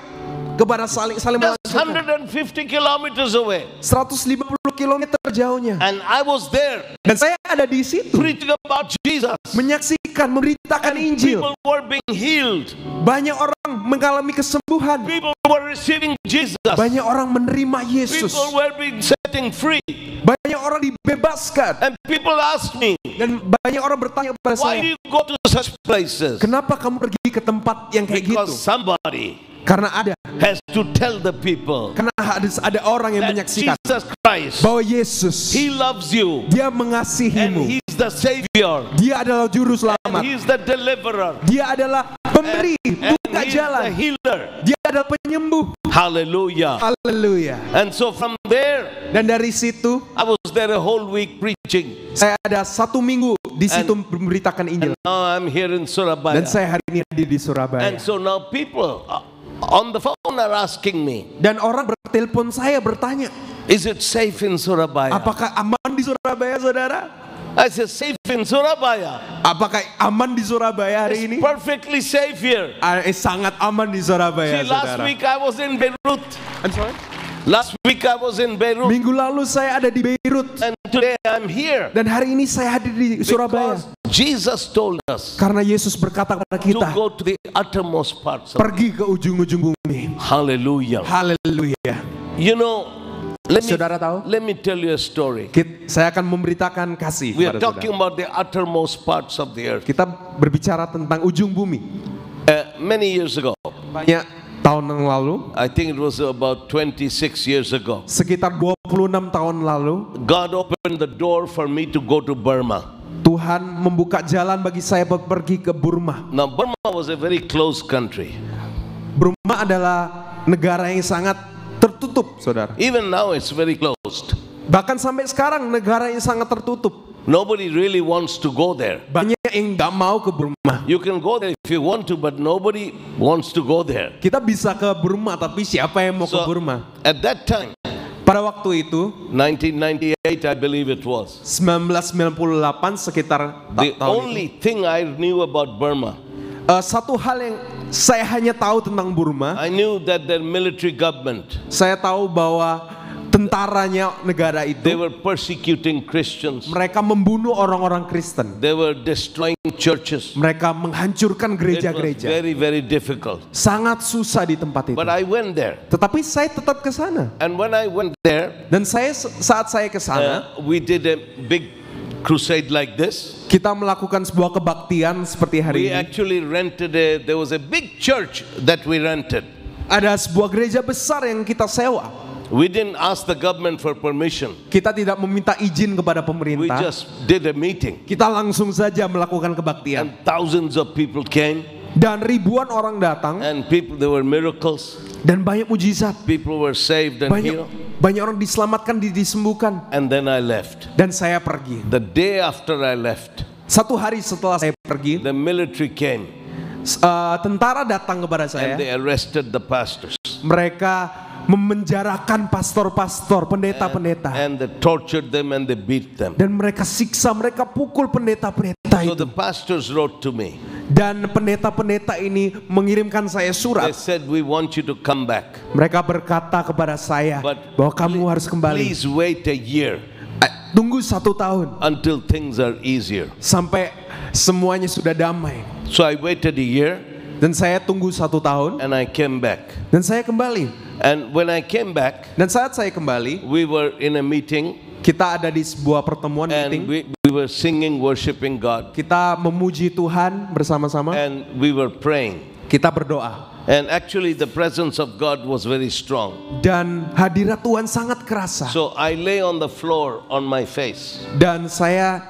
[SPEAKER 2] kepada saling
[SPEAKER 1] Just
[SPEAKER 2] meluncurkan.
[SPEAKER 1] 150 kilometers away.
[SPEAKER 2] 150 km jauhnya.
[SPEAKER 1] And I was there
[SPEAKER 2] Dan saya ada di situ
[SPEAKER 1] preaching about Jesus.
[SPEAKER 2] menyaksikan, memberitakan Injil.
[SPEAKER 1] People were being healed.
[SPEAKER 2] Banyak orang mengalami kesembuhan.
[SPEAKER 1] People were receiving Jesus.
[SPEAKER 2] Banyak orang menerima Yesus.
[SPEAKER 1] People were being setting free.
[SPEAKER 2] Banyak orang dibebaskan.
[SPEAKER 1] And people asked me,
[SPEAKER 2] Dan banyak orang bertanya kepada
[SPEAKER 1] why do
[SPEAKER 2] saya,
[SPEAKER 1] you go to such places?
[SPEAKER 2] kenapa kamu pergi ke tempat yang kayak gitu?
[SPEAKER 1] Because somebody
[SPEAKER 2] Karena ada
[SPEAKER 1] to tell the people
[SPEAKER 2] Karena ada orang yang
[SPEAKER 1] that
[SPEAKER 2] menyaksikan
[SPEAKER 1] Jesus Christ,
[SPEAKER 2] bahwa Yesus,
[SPEAKER 1] He loves you,
[SPEAKER 2] Dia
[SPEAKER 1] and
[SPEAKER 2] mengasihimu.
[SPEAKER 1] He's the Savior,
[SPEAKER 2] Dia adalah juru
[SPEAKER 1] and
[SPEAKER 2] selamat.
[SPEAKER 1] He's the deliverer,
[SPEAKER 2] Dia adalah pemberi,
[SPEAKER 1] and
[SPEAKER 2] buka
[SPEAKER 1] He's
[SPEAKER 2] jalan.
[SPEAKER 1] the healer.
[SPEAKER 2] Dia adalah penyembuh.
[SPEAKER 1] Hallelujah.
[SPEAKER 2] Haleluya.
[SPEAKER 1] And so from there,
[SPEAKER 2] Dan dari situ
[SPEAKER 1] I was there a whole week preaching.
[SPEAKER 2] saya ada 1 minggu di situ memberitakan Injil.
[SPEAKER 1] Now I'm here in
[SPEAKER 2] Dan
[SPEAKER 1] Surabaya.
[SPEAKER 2] saya hari ini hadir di Surabaya.
[SPEAKER 1] And so now people on the phone are asking me,
[SPEAKER 2] Dan orang bertelepon saya bertanya,
[SPEAKER 1] is it safe in Surabaya?
[SPEAKER 2] apakah aman di Surabaya, saudara?
[SPEAKER 1] I said, safe in Surabaya.
[SPEAKER 2] Apakah aman di Surabaya hari ini?
[SPEAKER 1] It's perfectly safe here.
[SPEAKER 2] Sangat aman di Surabaya,
[SPEAKER 1] See, last
[SPEAKER 2] saudara.
[SPEAKER 1] week I was in Beirut.
[SPEAKER 2] I'm sorry?
[SPEAKER 1] Last week I was in Beirut.
[SPEAKER 2] Minggu lalu saya ada di Beirut.
[SPEAKER 1] And today I'm here.
[SPEAKER 2] Dan hari ini saya hadir di Surabaya.
[SPEAKER 1] Because Jesus told us
[SPEAKER 2] Karena Yesus berkata kepada
[SPEAKER 1] to
[SPEAKER 2] kita,
[SPEAKER 1] go to the uttermost parts of.
[SPEAKER 2] pergi ke ujung-ujung bumi.
[SPEAKER 1] Hallelujah.
[SPEAKER 2] Haleluya.
[SPEAKER 1] You know,
[SPEAKER 2] Saudara tahu?
[SPEAKER 1] let me tell you a story.
[SPEAKER 2] Saya akan memberitakan kasih
[SPEAKER 1] We are
[SPEAKER 2] kepada
[SPEAKER 1] talking
[SPEAKER 2] saudara.
[SPEAKER 1] about the uttermost parts of the earth.
[SPEAKER 2] Kita berbicara tentang ujung bumi.
[SPEAKER 1] Many years ago,
[SPEAKER 2] Banyak tahun yang lalu,
[SPEAKER 1] I think it was about 26 years ago,
[SPEAKER 2] sekitar 26 tahun lalu,
[SPEAKER 1] God opened the door for me to go to Burma.
[SPEAKER 2] Tuhan membuka jalan bagi saya pergi ke Burma.
[SPEAKER 1] Now, Burma was a very closed country.
[SPEAKER 2] Burma adalah negara yang sangat tertutup, saudara.
[SPEAKER 1] Even now, it's very closed.
[SPEAKER 2] Bahkan sampai sekarang negara yang sangat tertutup.
[SPEAKER 1] Nobody really wants to go there.
[SPEAKER 2] Banyak yang nggak mau ke Burma.
[SPEAKER 1] You can go there if you want to, but nobody wants to go there.
[SPEAKER 2] Kita bisa ke Burma, tapi siapa yang mau ke
[SPEAKER 1] So,
[SPEAKER 2] Burma?
[SPEAKER 1] at that time,
[SPEAKER 2] Pada waktu itu,
[SPEAKER 1] 1998, I believe it was,
[SPEAKER 2] 1998 sekitar
[SPEAKER 1] the
[SPEAKER 2] tahun
[SPEAKER 1] only thing I knew about Burma,
[SPEAKER 2] satu hal yang saya hanya tahu tentang Burma,
[SPEAKER 1] I knew that their military government,
[SPEAKER 2] saya tahu bahwa tentaranya negara
[SPEAKER 1] they
[SPEAKER 2] itu,
[SPEAKER 1] were persecuting Christians.
[SPEAKER 2] mereka membunuh orang-orang Kristen.
[SPEAKER 1] They were destroying churches.
[SPEAKER 2] Mereka menghancurkan
[SPEAKER 1] It was
[SPEAKER 2] gereja-gereja.
[SPEAKER 1] very, very difficult.
[SPEAKER 2] Sangat susah di tempat itu.
[SPEAKER 1] But I went there.
[SPEAKER 2] Tetapi saya tetap ke sana.
[SPEAKER 1] And when I went there,
[SPEAKER 2] Dan saat saya ke sana,
[SPEAKER 1] we did a big crusade like this.
[SPEAKER 2] kita melakukan sebuah kebaktian seperti hari
[SPEAKER 1] We
[SPEAKER 2] ini.
[SPEAKER 1] actually rented there was a big church that we rented.
[SPEAKER 2] Ada sebuah gereja besar yang kita sewa.
[SPEAKER 1] We didn't ask the government for permission.
[SPEAKER 2] Kita tidak meminta izin kepada
[SPEAKER 1] We
[SPEAKER 2] pemerintah.
[SPEAKER 1] just did a meeting.
[SPEAKER 2] Kita langsung saja melakukan kebaktian.
[SPEAKER 1] And thousands of people came.
[SPEAKER 2] Dan ribuan orang datang.
[SPEAKER 1] And there were miracles.
[SPEAKER 2] Dan banyak mujizat.
[SPEAKER 1] People were saved and healed.
[SPEAKER 2] Banyak orang diselamatkan, disembuhkan.
[SPEAKER 1] And then I left.
[SPEAKER 2] Dan saya pergi.
[SPEAKER 1] The day after I left,
[SPEAKER 2] 1 hari setelah saya pergi,
[SPEAKER 1] the military came.
[SPEAKER 2] Tentara datang kepada saya.
[SPEAKER 1] And they arrested the pastors.
[SPEAKER 2] Mereka memenjarakan pastor-pastor, pendeta-pendeta.
[SPEAKER 1] And they tortured them and they beat them.
[SPEAKER 2] Dan mereka siksa, mereka pukul pendeta-pendeta
[SPEAKER 1] So
[SPEAKER 2] itu.
[SPEAKER 1] the pastors wrote to me.
[SPEAKER 2] Dan pendeta-pendeta ini mengirimkan saya
[SPEAKER 1] They
[SPEAKER 2] surat.
[SPEAKER 1] said, we want you to come back.
[SPEAKER 2] Mereka berkata kepada saya bahwa kamu harus kembali.
[SPEAKER 1] Please wait a year.
[SPEAKER 2] Tunggu 1 tahun
[SPEAKER 1] Until things are easier.
[SPEAKER 2] sampai semuanya sudah damai.
[SPEAKER 1] So I waited a year.
[SPEAKER 2] Dan saya tunggu 1 tahun.
[SPEAKER 1] And I came back.
[SPEAKER 2] Dan saya kembali.
[SPEAKER 1] And when I came back,
[SPEAKER 2] dan saat saya kembali,
[SPEAKER 1] we were in a meeting.
[SPEAKER 2] Kita ada di sebuah pertemuan
[SPEAKER 1] and
[SPEAKER 2] meeting.
[SPEAKER 1] we were singing, worshiping God.
[SPEAKER 2] Kita memuji Tuhan bersama-sama.
[SPEAKER 1] And we were praying.
[SPEAKER 2] Kita berdoa.
[SPEAKER 1] And actually the presence of God was very strong.
[SPEAKER 2] Dan hadirat Tuhan sangat kerasa.
[SPEAKER 1] So I lay on the floor on my face.
[SPEAKER 2] Dan saya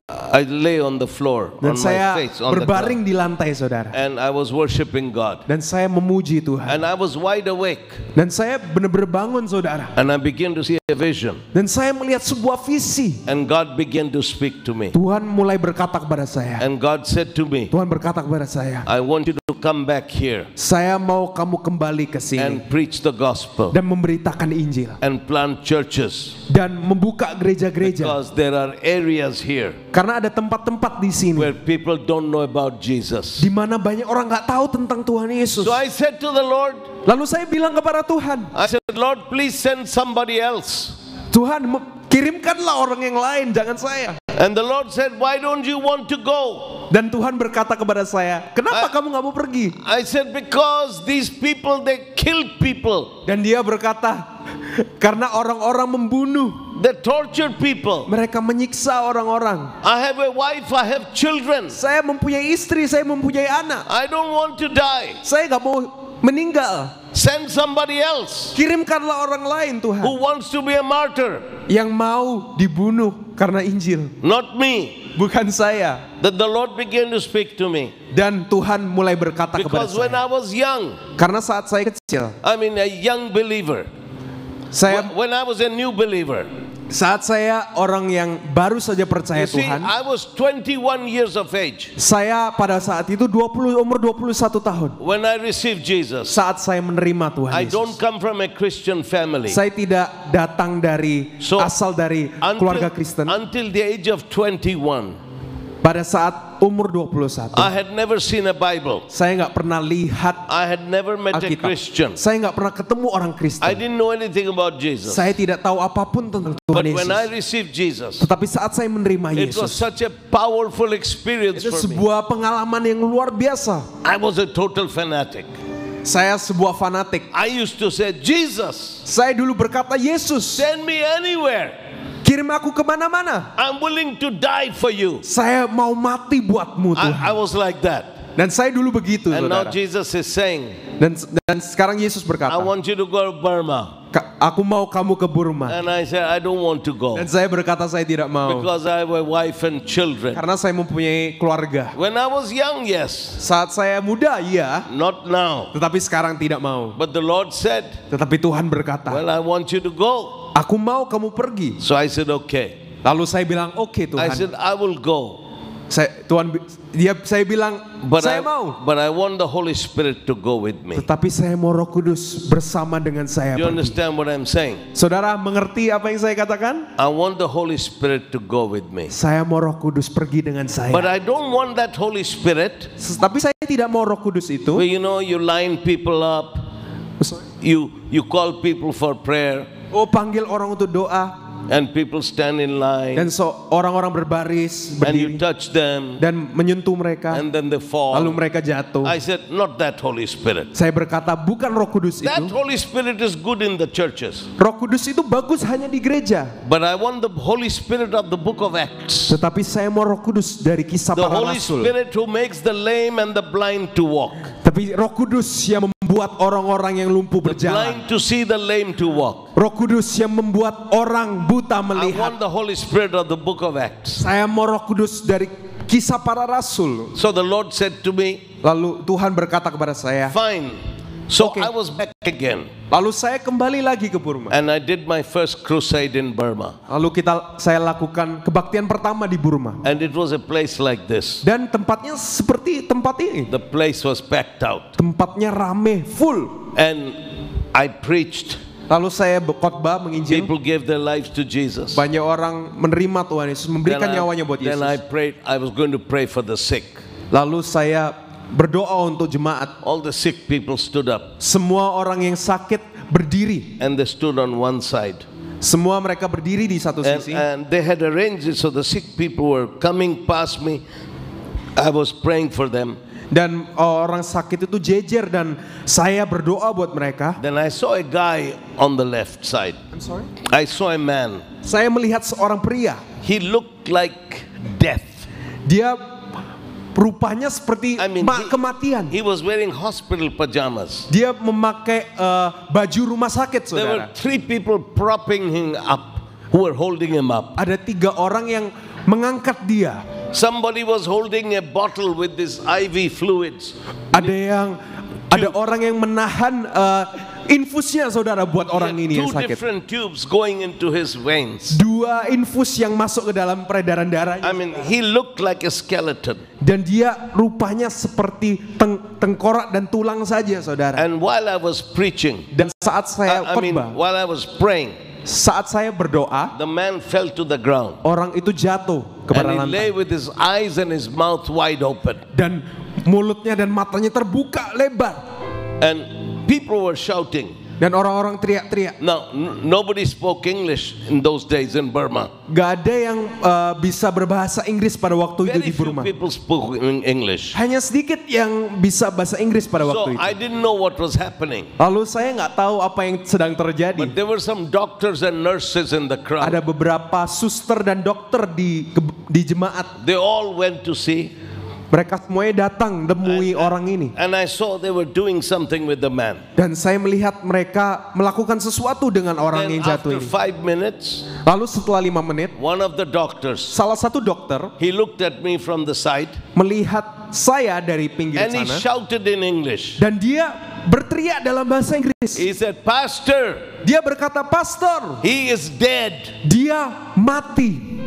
[SPEAKER 1] I lay on the floor
[SPEAKER 2] dan
[SPEAKER 1] on
[SPEAKER 2] saya
[SPEAKER 1] my face on
[SPEAKER 2] berbaring
[SPEAKER 1] the
[SPEAKER 2] di lantai, saudara.
[SPEAKER 1] And I was worshiping God.
[SPEAKER 2] Dan saya memuji Tuhan.
[SPEAKER 1] And I was wide awake.
[SPEAKER 2] Dan saya benar-benar bangun, saudara.
[SPEAKER 1] And I began to see a vision.
[SPEAKER 2] Dan saya melihat sebuah visi.
[SPEAKER 1] And God began to speak to me.
[SPEAKER 2] Tuhan mulai berkata kepada saya.
[SPEAKER 1] And God said to me,
[SPEAKER 2] Tuhan berkata kepada saya,
[SPEAKER 1] I want you to come back here.
[SPEAKER 2] Saya mau kamu kembali ke sini.
[SPEAKER 1] And preach the gospel.
[SPEAKER 2] Dan memberitakan Injil.
[SPEAKER 1] And plant churches.
[SPEAKER 2] Dan membuka gereja-gereja.
[SPEAKER 1] Because there are areas here.
[SPEAKER 2] Karena ada tempat-tempat di sini
[SPEAKER 1] where people don't know about Jesus.
[SPEAKER 2] Di mana banyak orang nggak tahu tentang Tuhan Yesus.
[SPEAKER 1] So I said to the Lord,
[SPEAKER 2] lalu saya bilang kepada Tuhan,
[SPEAKER 1] I said, Lord, please send somebody else.
[SPEAKER 2] Tuhan, kirimkanlah orang yang lain, jangan saya.
[SPEAKER 1] And the Lord said, why don't you want to go?
[SPEAKER 2] Dan Tuhan berkata kepada saya, kenapa kamu nggak mau pergi?
[SPEAKER 1] I said, because these people, they kill people.
[SPEAKER 2] Dan dia berkata, karena orang-orang membunuh.
[SPEAKER 1] They torture people.
[SPEAKER 2] Mereka menyiksa orang-orang.
[SPEAKER 1] I have a wife, I have children.
[SPEAKER 2] Saya mempunyai istri, saya mempunyai anak.
[SPEAKER 1] I don't want to die.
[SPEAKER 2] Saya nggak mau meninggal.
[SPEAKER 1] Send somebody else.
[SPEAKER 2] Kirimkanlah orang lain, Tuhan.
[SPEAKER 1] Who wants to be a martyr?
[SPEAKER 2] Yang mau dibunuh karena Injil.
[SPEAKER 1] Not me.
[SPEAKER 2] Bukan saya.
[SPEAKER 1] That the Lord began to speak to me.
[SPEAKER 2] Dan Tuhan mulai berkata kepada
[SPEAKER 1] Because when I
[SPEAKER 2] saya.
[SPEAKER 1] was young,
[SPEAKER 2] Karena saat saya kecil,
[SPEAKER 1] I mean a young believer. When I was a new believer.
[SPEAKER 2] Saat saya orang yang baru saja percaya
[SPEAKER 1] You see,
[SPEAKER 2] Tuhan.
[SPEAKER 1] I was 21 years of age.
[SPEAKER 2] Saya pada saat itu umur 21 tahun.
[SPEAKER 1] When I received Jesus.
[SPEAKER 2] Saat saya menerima Tuhan
[SPEAKER 1] I
[SPEAKER 2] Yesus.
[SPEAKER 1] don't come from a Christian family.
[SPEAKER 2] Saya tidak datang dari asal dari keluarga Kristen.
[SPEAKER 1] Until the age of 21.
[SPEAKER 2] Pada saat umur 21.
[SPEAKER 1] I had never seen a Bible.
[SPEAKER 2] Saya nggak pernah lihat
[SPEAKER 1] I had never met a Christian.
[SPEAKER 2] Saya nggak pernah ketemu orang Kristen.
[SPEAKER 1] I didn't know anything about Jesus.
[SPEAKER 2] Saya tidak tahu apapun tentang Tuhan
[SPEAKER 1] But
[SPEAKER 2] Yesus.
[SPEAKER 1] when I received Jesus,
[SPEAKER 2] tetapi saat saya menerima
[SPEAKER 1] it was
[SPEAKER 2] Yesus,
[SPEAKER 1] such a powerful experience
[SPEAKER 2] itu
[SPEAKER 1] for me.
[SPEAKER 2] sebuah pengalaman yang luar biasa.
[SPEAKER 1] I was a total fanatic.
[SPEAKER 2] Saya sebuah fanatik.
[SPEAKER 1] I used to say, Jesus,
[SPEAKER 2] saya dulu berkata, Yesus,
[SPEAKER 1] send me anywhere.
[SPEAKER 2] Kirim aku kemana-mana.
[SPEAKER 1] I'm willing to die for you.
[SPEAKER 2] Saya mau mati buatmu, Tuhan.
[SPEAKER 1] I was like that.
[SPEAKER 2] Dan saya dulu begitu,
[SPEAKER 1] And now
[SPEAKER 2] saudara.
[SPEAKER 1] Jesus is saying,
[SPEAKER 2] dan sekarang Yesus berkata,
[SPEAKER 1] I want you to go to Burma.
[SPEAKER 2] Aku mau kamu ke Burma.
[SPEAKER 1] And I said, I don't want to go.
[SPEAKER 2] Dan saya berkata saya tidak mau.
[SPEAKER 1] Because I have a wife and children.
[SPEAKER 2] Karena saya mempunyai keluarga.
[SPEAKER 1] When I was young, yes.
[SPEAKER 2] Saat saya muda, iya.
[SPEAKER 1] Not now.
[SPEAKER 2] Tetapi sekarang tidak mau.
[SPEAKER 1] But the Lord said,
[SPEAKER 2] tetapi Tuhan berkata,
[SPEAKER 1] well, I want you to go.
[SPEAKER 2] Aku mau kamu pergi.
[SPEAKER 1] So I said, okay.
[SPEAKER 2] Lalu saya bilang, oke, Tuhan.
[SPEAKER 1] I said, I will go.
[SPEAKER 2] Saya bilang, saya mau.
[SPEAKER 1] But I want the Holy Spirit to go with me.
[SPEAKER 2] Tetapi saya mau Roh Kudus bersama dengan saya
[SPEAKER 1] You
[SPEAKER 2] pergi.
[SPEAKER 1] understand what I'm saying?
[SPEAKER 2] Saudara mengerti apa yang saya katakan?
[SPEAKER 1] I want the Holy Spirit to go with me.
[SPEAKER 2] Saya mau Roh Kudus pergi dengan saya.
[SPEAKER 1] But I don't want that Holy Spirit.
[SPEAKER 2] Tapi saya tidak mau Roh Kudus itu.
[SPEAKER 1] Where, you know, you line people up. You call people for prayer.
[SPEAKER 2] Oh, panggil orang untuk doa.
[SPEAKER 1] And people stand in line.
[SPEAKER 2] Dan orang-orang berbaris, berdiri.
[SPEAKER 1] And you touch them.
[SPEAKER 2] Dan menyentuh mereka.
[SPEAKER 1] And then they fall.
[SPEAKER 2] Lalu mereka jatuh.
[SPEAKER 1] I said, not that Holy Spirit.
[SPEAKER 2] Saya berkata, bukan Roh Kudus itu.
[SPEAKER 1] That Holy Spirit is good in the churches.
[SPEAKER 2] Roh Kudus itu bagus hanya di gereja.
[SPEAKER 1] But I want the Holy Spirit of the book of Acts.
[SPEAKER 2] Tetapi saya mau Roh Kudus dari kisah
[SPEAKER 1] The
[SPEAKER 2] para
[SPEAKER 1] Holy
[SPEAKER 2] rasul.
[SPEAKER 1] Spirit who makes the lame and the blind to walk.
[SPEAKER 2] Tapi Roh Kudus yang membuat membuat orang-orang yang lumpuh
[SPEAKER 1] the
[SPEAKER 2] berjalan.
[SPEAKER 1] blind to see, the lame to walk.
[SPEAKER 2] Roh Kudus yang membuat orang buta
[SPEAKER 1] I
[SPEAKER 2] melihat.
[SPEAKER 1] want the Holy Spirit of the book of Acts.
[SPEAKER 2] Saya mau Roh Kudus dari Kisah Para Rasul.
[SPEAKER 1] So the Lord said to me,
[SPEAKER 2] Lalu Tuhan berkata kepada saya,
[SPEAKER 1] fine. So
[SPEAKER 2] Okay.
[SPEAKER 1] I was back again.
[SPEAKER 2] lalu saya kembali lagi ke Burma.
[SPEAKER 1] And I did my first crusade in Burma.
[SPEAKER 2] Lalu saya lakukan kebaktian pertama di Burma.
[SPEAKER 1] And it was a place like this.
[SPEAKER 2] Dan tempatnya seperti tempat ini.
[SPEAKER 1] The place was packed out.
[SPEAKER 2] Tempatnya rame, full.
[SPEAKER 1] And I preached.
[SPEAKER 2] Lalu saya berkhotbah menginjil.
[SPEAKER 1] People gave their lives to Jesus.
[SPEAKER 2] Banyak orang menerima Tuhan Yesus, memberikan nyawanya buat
[SPEAKER 1] Then I
[SPEAKER 2] Yesus.
[SPEAKER 1] prayed, I was going to pray for the sick.
[SPEAKER 2] Lalu saya berdoa untuk jemaat.
[SPEAKER 1] All the sick people stood up
[SPEAKER 2] Semua orang yang sakit berdiri.
[SPEAKER 1] and they stood on one side.
[SPEAKER 2] Semua mereka berdiri di satu sisi.
[SPEAKER 1] And they had arranged it so the sick people were coming past me. I was praying for them.
[SPEAKER 2] Dan orang sakit itu jejer dan saya berdoa buat mereka.
[SPEAKER 1] Then I saw a guy on the left side.
[SPEAKER 2] I'm sorry?
[SPEAKER 1] I saw a man.
[SPEAKER 2] Saya melihat seorang pria.
[SPEAKER 1] He looked like death.
[SPEAKER 2] Dia rupanya seperti
[SPEAKER 1] I mean,
[SPEAKER 2] kematian.
[SPEAKER 1] He was wearing hospital pajamas.
[SPEAKER 2] Dia memakai baju rumah sakit,
[SPEAKER 1] There were
[SPEAKER 2] saudara.
[SPEAKER 1] 3 people propping him up, who were holding him up.
[SPEAKER 2] Ada 3 orang yang mengangkat dia.
[SPEAKER 1] Somebody was holding a bottle with this IV fluids.
[SPEAKER 2] Ada orang yang menahan infusnya, saudara, buat orang ini yang
[SPEAKER 1] 2
[SPEAKER 2] sakit.
[SPEAKER 1] different tubes going into his veins.
[SPEAKER 2] 2 infus yang masuk ke dalam peredaran darahnya.
[SPEAKER 1] I mean, he looked like a skeleton.
[SPEAKER 2] Dan dia rupanya seperti tengkorak dan tulang saja, saudara.
[SPEAKER 1] And while I was preaching,
[SPEAKER 2] Dan saat saya khotbah,
[SPEAKER 1] while I was praying,
[SPEAKER 2] saat saya berdoa,
[SPEAKER 1] the man fell to the ground.
[SPEAKER 2] orang itu jatuh kepada
[SPEAKER 1] And he lay
[SPEAKER 2] lantai.
[SPEAKER 1] with his eyes and his mouth wide open.
[SPEAKER 2] Dan mulutnya dan matanya terbuka lebar.
[SPEAKER 1] And people were shouting.
[SPEAKER 2] Dan orang-orang teriak-teriak.
[SPEAKER 1] Now, nobody spoke English in those days in Burma.
[SPEAKER 2] Gak ada yang bisa berbahasa Inggris pada waktu itu
[SPEAKER 1] Very
[SPEAKER 2] di
[SPEAKER 1] few
[SPEAKER 2] Burma.
[SPEAKER 1] people spoke English.
[SPEAKER 2] Hanya sedikit yang bisa bahasa Inggris pada
[SPEAKER 1] So
[SPEAKER 2] waktu itu.
[SPEAKER 1] I didn't know what was happening.
[SPEAKER 2] Lalu saya nggak tahu apa yang sedang terjadi.
[SPEAKER 1] But there were some doctors and nurses in the crowd.
[SPEAKER 2] Ada beberapa suster dan dokter di jemaat.
[SPEAKER 1] They all went to see.
[SPEAKER 2] Mereka semuanya datang temui orang ini.
[SPEAKER 1] And I saw they were doing something with the man.
[SPEAKER 2] Dan saya melihat mereka melakukan sesuatu dengan orang
[SPEAKER 1] And
[SPEAKER 2] yang jatuh
[SPEAKER 1] after
[SPEAKER 2] ini.
[SPEAKER 1] 5 minutes,
[SPEAKER 2] Lalu setelah 5 menit,
[SPEAKER 1] one of the doctors,
[SPEAKER 2] salah satu dokter
[SPEAKER 1] he looked at me from the side
[SPEAKER 2] melihat saya dari pinggir
[SPEAKER 1] and he
[SPEAKER 2] sana.
[SPEAKER 1] shouted in English.
[SPEAKER 2] Dan dia berteriak dalam bahasa Inggris.
[SPEAKER 1] He said, "Pastor,
[SPEAKER 2] Dia berkata, "Pastor,
[SPEAKER 1] he is dead.
[SPEAKER 2] dia mati.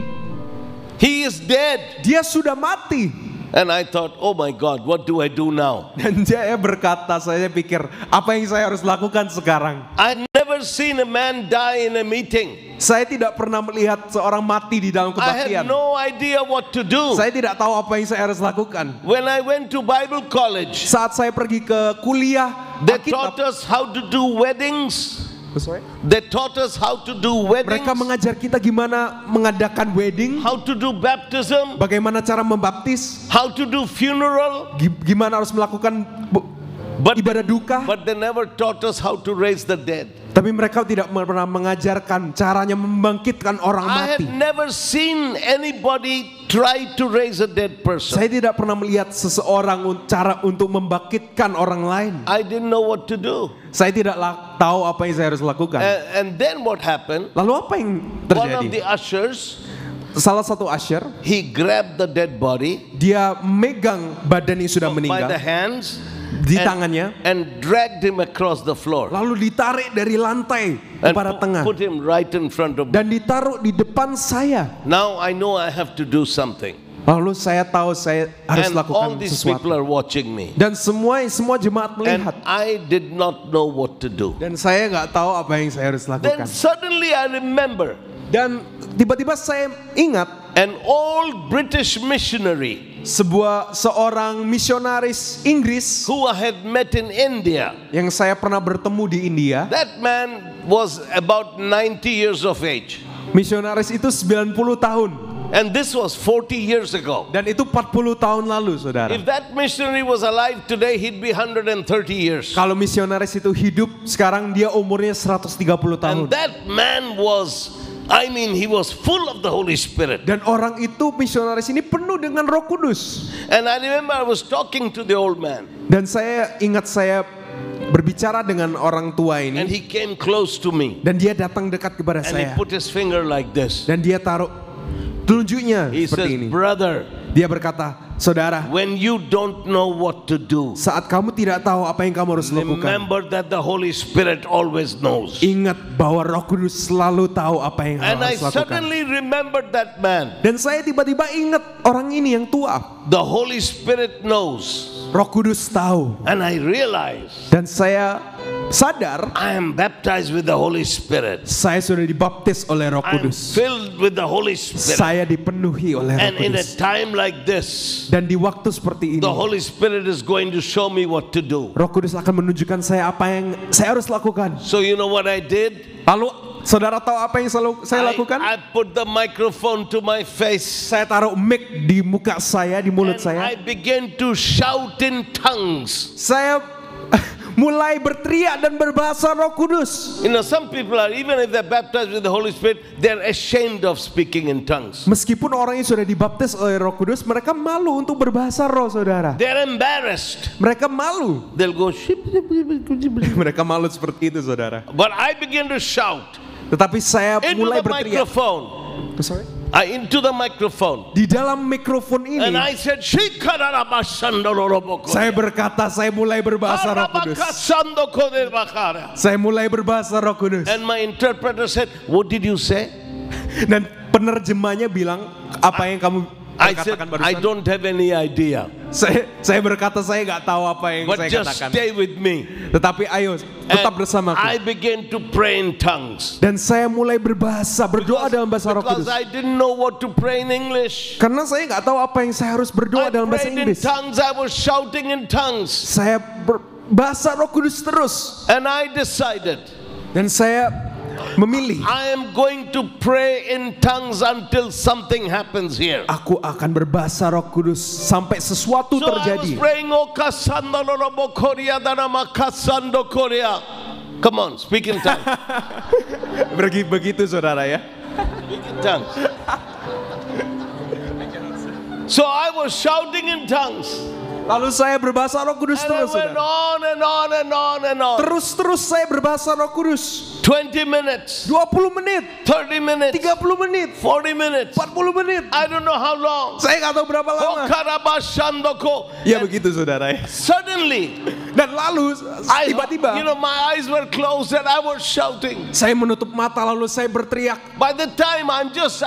[SPEAKER 1] He is dead."
[SPEAKER 2] Dia sudah mati."
[SPEAKER 1] And I thought, oh my God, what do I do now?
[SPEAKER 2] Dan saya berkata, saya pikir, apa yang saya harus lakukan sekarang?
[SPEAKER 1] I'd never seen a man die in a meeting.
[SPEAKER 2] Saya tidak pernah melihat seorang mati di dalam
[SPEAKER 1] I
[SPEAKER 2] kebaktian.
[SPEAKER 1] had no idea what to do.
[SPEAKER 2] Saya tidak tahu apa yang saya harus lakukan.
[SPEAKER 1] When I went to Bible college,
[SPEAKER 2] Saat saya pergi ke kuliah
[SPEAKER 1] they
[SPEAKER 2] Alkitab,
[SPEAKER 1] taught us how to do weddings.
[SPEAKER 2] Sorry?
[SPEAKER 1] They taught us how to do
[SPEAKER 2] Mereka
[SPEAKER 1] weddings,
[SPEAKER 2] mengajar kita gimana mengadakan wedding,
[SPEAKER 1] how to do baptism,
[SPEAKER 2] bagaimana cara membaptis,
[SPEAKER 1] how to do funeral,
[SPEAKER 2] gimana harus melakukan
[SPEAKER 1] but,
[SPEAKER 2] ibadah duka.
[SPEAKER 1] but they never taught us how to raise the dead.
[SPEAKER 2] Tapi mereka tidak pernah mengajarkan caranya membangkitkan orang
[SPEAKER 1] I had
[SPEAKER 2] mati.
[SPEAKER 1] never seen anybody try to raise a dead person.
[SPEAKER 2] Saya tidak pernah melihat seseorang cara untuk membangkitkan orang lain.
[SPEAKER 1] I didn't know what to do.
[SPEAKER 2] Saya tidak tahu apa yang saya harus lakukan.
[SPEAKER 1] And then what happened?
[SPEAKER 2] Lalu apa yang
[SPEAKER 1] One of
[SPEAKER 2] terjadi?
[SPEAKER 1] the ushers,
[SPEAKER 2] Salah satu usher,
[SPEAKER 1] he grabbed the dead body
[SPEAKER 2] dia megang badan yang sudah
[SPEAKER 1] by the
[SPEAKER 2] meninggal
[SPEAKER 1] hands
[SPEAKER 2] di tangannya,
[SPEAKER 1] and dragged him across the floor
[SPEAKER 2] lalu ditarik dari lantai
[SPEAKER 1] and
[SPEAKER 2] kepada tengah
[SPEAKER 1] put him right in front of me.
[SPEAKER 2] dan ditaruh di depan saya.
[SPEAKER 1] Now I know I have to do something.
[SPEAKER 2] Lalu saya tahu saya harus
[SPEAKER 1] And all
[SPEAKER 2] lakukan
[SPEAKER 1] these
[SPEAKER 2] sesuatu.
[SPEAKER 1] people are watching me.
[SPEAKER 2] Dan semua jemaat
[SPEAKER 1] And
[SPEAKER 2] melihat.
[SPEAKER 1] I did not know what to do.
[SPEAKER 2] Dan saya nggak tahu apa yang saya harus
[SPEAKER 1] Then
[SPEAKER 2] lakukan.
[SPEAKER 1] suddenly I remember
[SPEAKER 2] Dan tiba-tiba saya ingat
[SPEAKER 1] an old British missionary
[SPEAKER 2] seorang misionaris Inggris
[SPEAKER 1] who I had met in India.
[SPEAKER 2] yang saya pernah bertemu di India.
[SPEAKER 1] That man was about 90 years of age.
[SPEAKER 2] Misionaris itu 90 tahun.
[SPEAKER 1] And this was 40 years ago.
[SPEAKER 2] Dan itu 40 tahun lalu, saudara.
[SPEAKER 1] If that missionary was alive today, he'd be 130 years.
[SPEAKER 2] Kalau misionaris itu hidup, sekarang dia umurnya 130 tahun.
[SPEAKER 1] And that man was, he was full of the Holy Spirit.
[SPEAKER 2] Dan orang itu, misionaris ini penuh dengan Roh Kudus.
[SPEAKER 1] And I remember I was talking to the old man.
[SPEAKER 2] Dan saya ingat saya berbicara dengan orang tua
[SPEAKER 1] and
[SPEAKER 2] ini,
[SPEAKER 1] he came close to me
[SPEAKER 2] dan dia datang dekat kepada
[SPEAKER 1] and he
[SPEAKER 2] saya,
[SPEAKER 1] put his finger like this.
[SPEAKER 2] dan dia taruh telunjuknya
[SPEAKER 1] He
[SPEAKER 2] seperti
[SPEAKER 1] says,
[SPEAKER 2] ini.
[SPEAKER 1] brother,
[SPEAKER 2] Dia berkata, saudara,
[SPEAKER 1] when you don't know what to do,
[SPEAKER 2] saat kamu tidak tahu apa yang kamu harus lakukan,
[SPEAKER 1] remember that the Holy Spirit always knows.
[SPEAKER 2] ingat bahwa Roh Kudus selalu tahu apa yang
[SPEAKER 1] And I
[SPEAKER 2] harus lakukan.
[SPEAKER 1] suddenly remembered that man.
[SPEAKER 2] Dan saya tiba-tiba ingat orang ini yang tua.
[SPEAKER 1] The Holy Spirit knows.
[SPEAKER 2] Roh Kudus tahu.
[SPEAKER 1] And I realized
[SPEAKER 2] Dan saya sadar
[SPEAKER 1] I am baptized with the Holy Spirit.
[SPEAKER 2] saya sudah dibaptis oleh Roh
[SPEAKER 1] I am
[SPEAKER 2] Kudus.
[SPEAKER 1] filled with the Holy Spirit.
[SPEAKER 2] Saya dipenuhi oleh Roh
[SPEAKER 1] And in a
[SPEAKER 2] Kudus.
[SPEAKER 1] time like this,
[SPEAKER 2] Dan di waktu seperti ini,
[SPEAKER 1] the Holy Spirit is going to show me what to do.
[SPEAKER 2] Roh Kudus akan menunjukkan saya apa yang saya harus lakukan.
[SPEAKER 1] So you know what I did?
[SPEAKER 2] Lalu saudara tahu apa yang saya lakukan?
[SPEAKER 1] I put the microphone to my face.
[SPEAKER 2] Saya taruh mic di muka saya, di mulut
[SPEAKER 1] And
[SPEAKER 2] saya.
[SPEAKER 1] I began to shout in tongues.
[SPEAKER 2] Saya mulai berteriak dan berbahasa Roh Kudus.
[SPEAKER 1] You know, some people are, even if they're baptized with the Holy Spirit, they're ashamed of speaking in tongues.
[SPEAKER 2] Meskipun orang yang sudah dibaptis oleh Roh Kudus, mereka malu untuk berbahasa roh, saudara.
[SPEAKER 1] They're embarrassed.
[SPEAKER 2] Mereka malu.
[SPEAKER 1] They'll go, "Ship."
[SPEAKER 2] Mereka malu seperti itu, saudara.
[SPEAKER 1] But I begin to shout
[SPEAKER 2] Tetapi saya
[SPEAKER 1] into
[SPEAKER 2] mulai
[SPEAKER 1] the
[SPEAKER 2] berteriak.
[SPEAKER 1] microphone. Into the microphone.
[SPEAKER 2] Di dalam mikrofon ini,
[SPEAKER 1] And I said, "Shikarabashandoroboko."
[SPEAKER 2] saya berkata, saya mulai berbahasa Roh Kudus.
[SPEAKER 1] Arabakasandokodebakara.
[SPEAKER 2] Saya mulai berbahasa Roh Kudus.
[SPEAKER 1] And my interpreter said, "What did you say?"
[SPEAKER 2] Dan penerjemahnya bilang, apa yang kamu
[SPEAKER 1] I said,
[SPEAKER 2] katakan
[SPEAKER 1] "I
[SPEAKER 2] barusan?
[SPEAKER 1] don't have any idea.
[SPEAKER 2] Saya berkata, saya nggak tahu apa yang
[SPEAKER 1] But
[SPEAKER 2] saya
[SPEAKER 1] just
[SPEAKER 2] katakan.
[SPEAKER 1] stay with me."
[SPEAKER 2] Tetapi ayo, tetap
[SPEAKER 1] And
[SPEAKER 2] bersamaku.
[SPEAKER 1] I began to pray in tongues.
[SPEAKER 2] Dan saya mulai berdoa dalam bahasa Roh
[SPEAKER 1] Because
[SPEAKER 2] Kudus.
[SPEAKER 1] I didn't know what to pray in English.
[SPEAKER 2] Karena saya nggak tahu apa yang saya harus berdoa
[SPEAKER 1] I
[SPEAKER 2] dalam bahasa
[SPEAKER 1] prayed in
[SPEAKER 2] Inggris.
[SPEAKER 1] tongues. I was shouting in tongues.
[SPEAKER 2] Saya berbahasa Roh Kudus terus.
[SPEAKER 1] And I decided
[SPEAKER 2] Dan saya memilih,
[SPEAKER 1] I am going to pray in tongues until something happens here.
[SPEAKER 2] aku akan berbahasa Roh Kudus sampai sesuatu
[SPEAKER 1] So I was
[SPEAKER 2] terjadi.
[SPEAKER 1] praying, "O kasandolorobo korea danama kasando korea." Come on, speak in tongues.
[SPEAKER 2] Begitu saudara ya.
[SPEAKER 1] Speak in tongues. So I was shouting in tongues.
[SPEAKER 2] Lalu saya berbahasa Roh Kudus
[SPEAKER 1] And I
[SPEAKER 2] terus,
[SPEAKER 1] went
[SPEAKER 2] saudara.
[SPEAKER 1] on and on and on and on.
[SPEAKER 2] Terus saya berbahasa Roh Kudus.
[SPEAKER 1] 20 minutes,
[SPEAKER 2] 20 menit,
[SPEAKER 1] 30 minutes,
[SPEAKER 2] 30 menit,
[SPEAKER 1] 40 minutes.
[SPEAKER 2] 40 menit.
[SPEAKER 1] I don't know how long.
[SPEAKER 2] Saya nggak tahu berapa
[SPEAKER 1] Oh,
[SPEAKER 2] lama.
[SPEAKER 1] karabashandoko.
[SPEAKER 2] Ya begitu saudara ya.
[SPEAKER 1] Suddenly,
[SPEAKER 2] Dan lalu tiba-tiba
[SPEAKER 1] you know, my eyes were closed and I was shouting.
[SPEAKER 2] saya menutup mata lalu saya berteriak.
[SPEAKER 1] By the time I'm just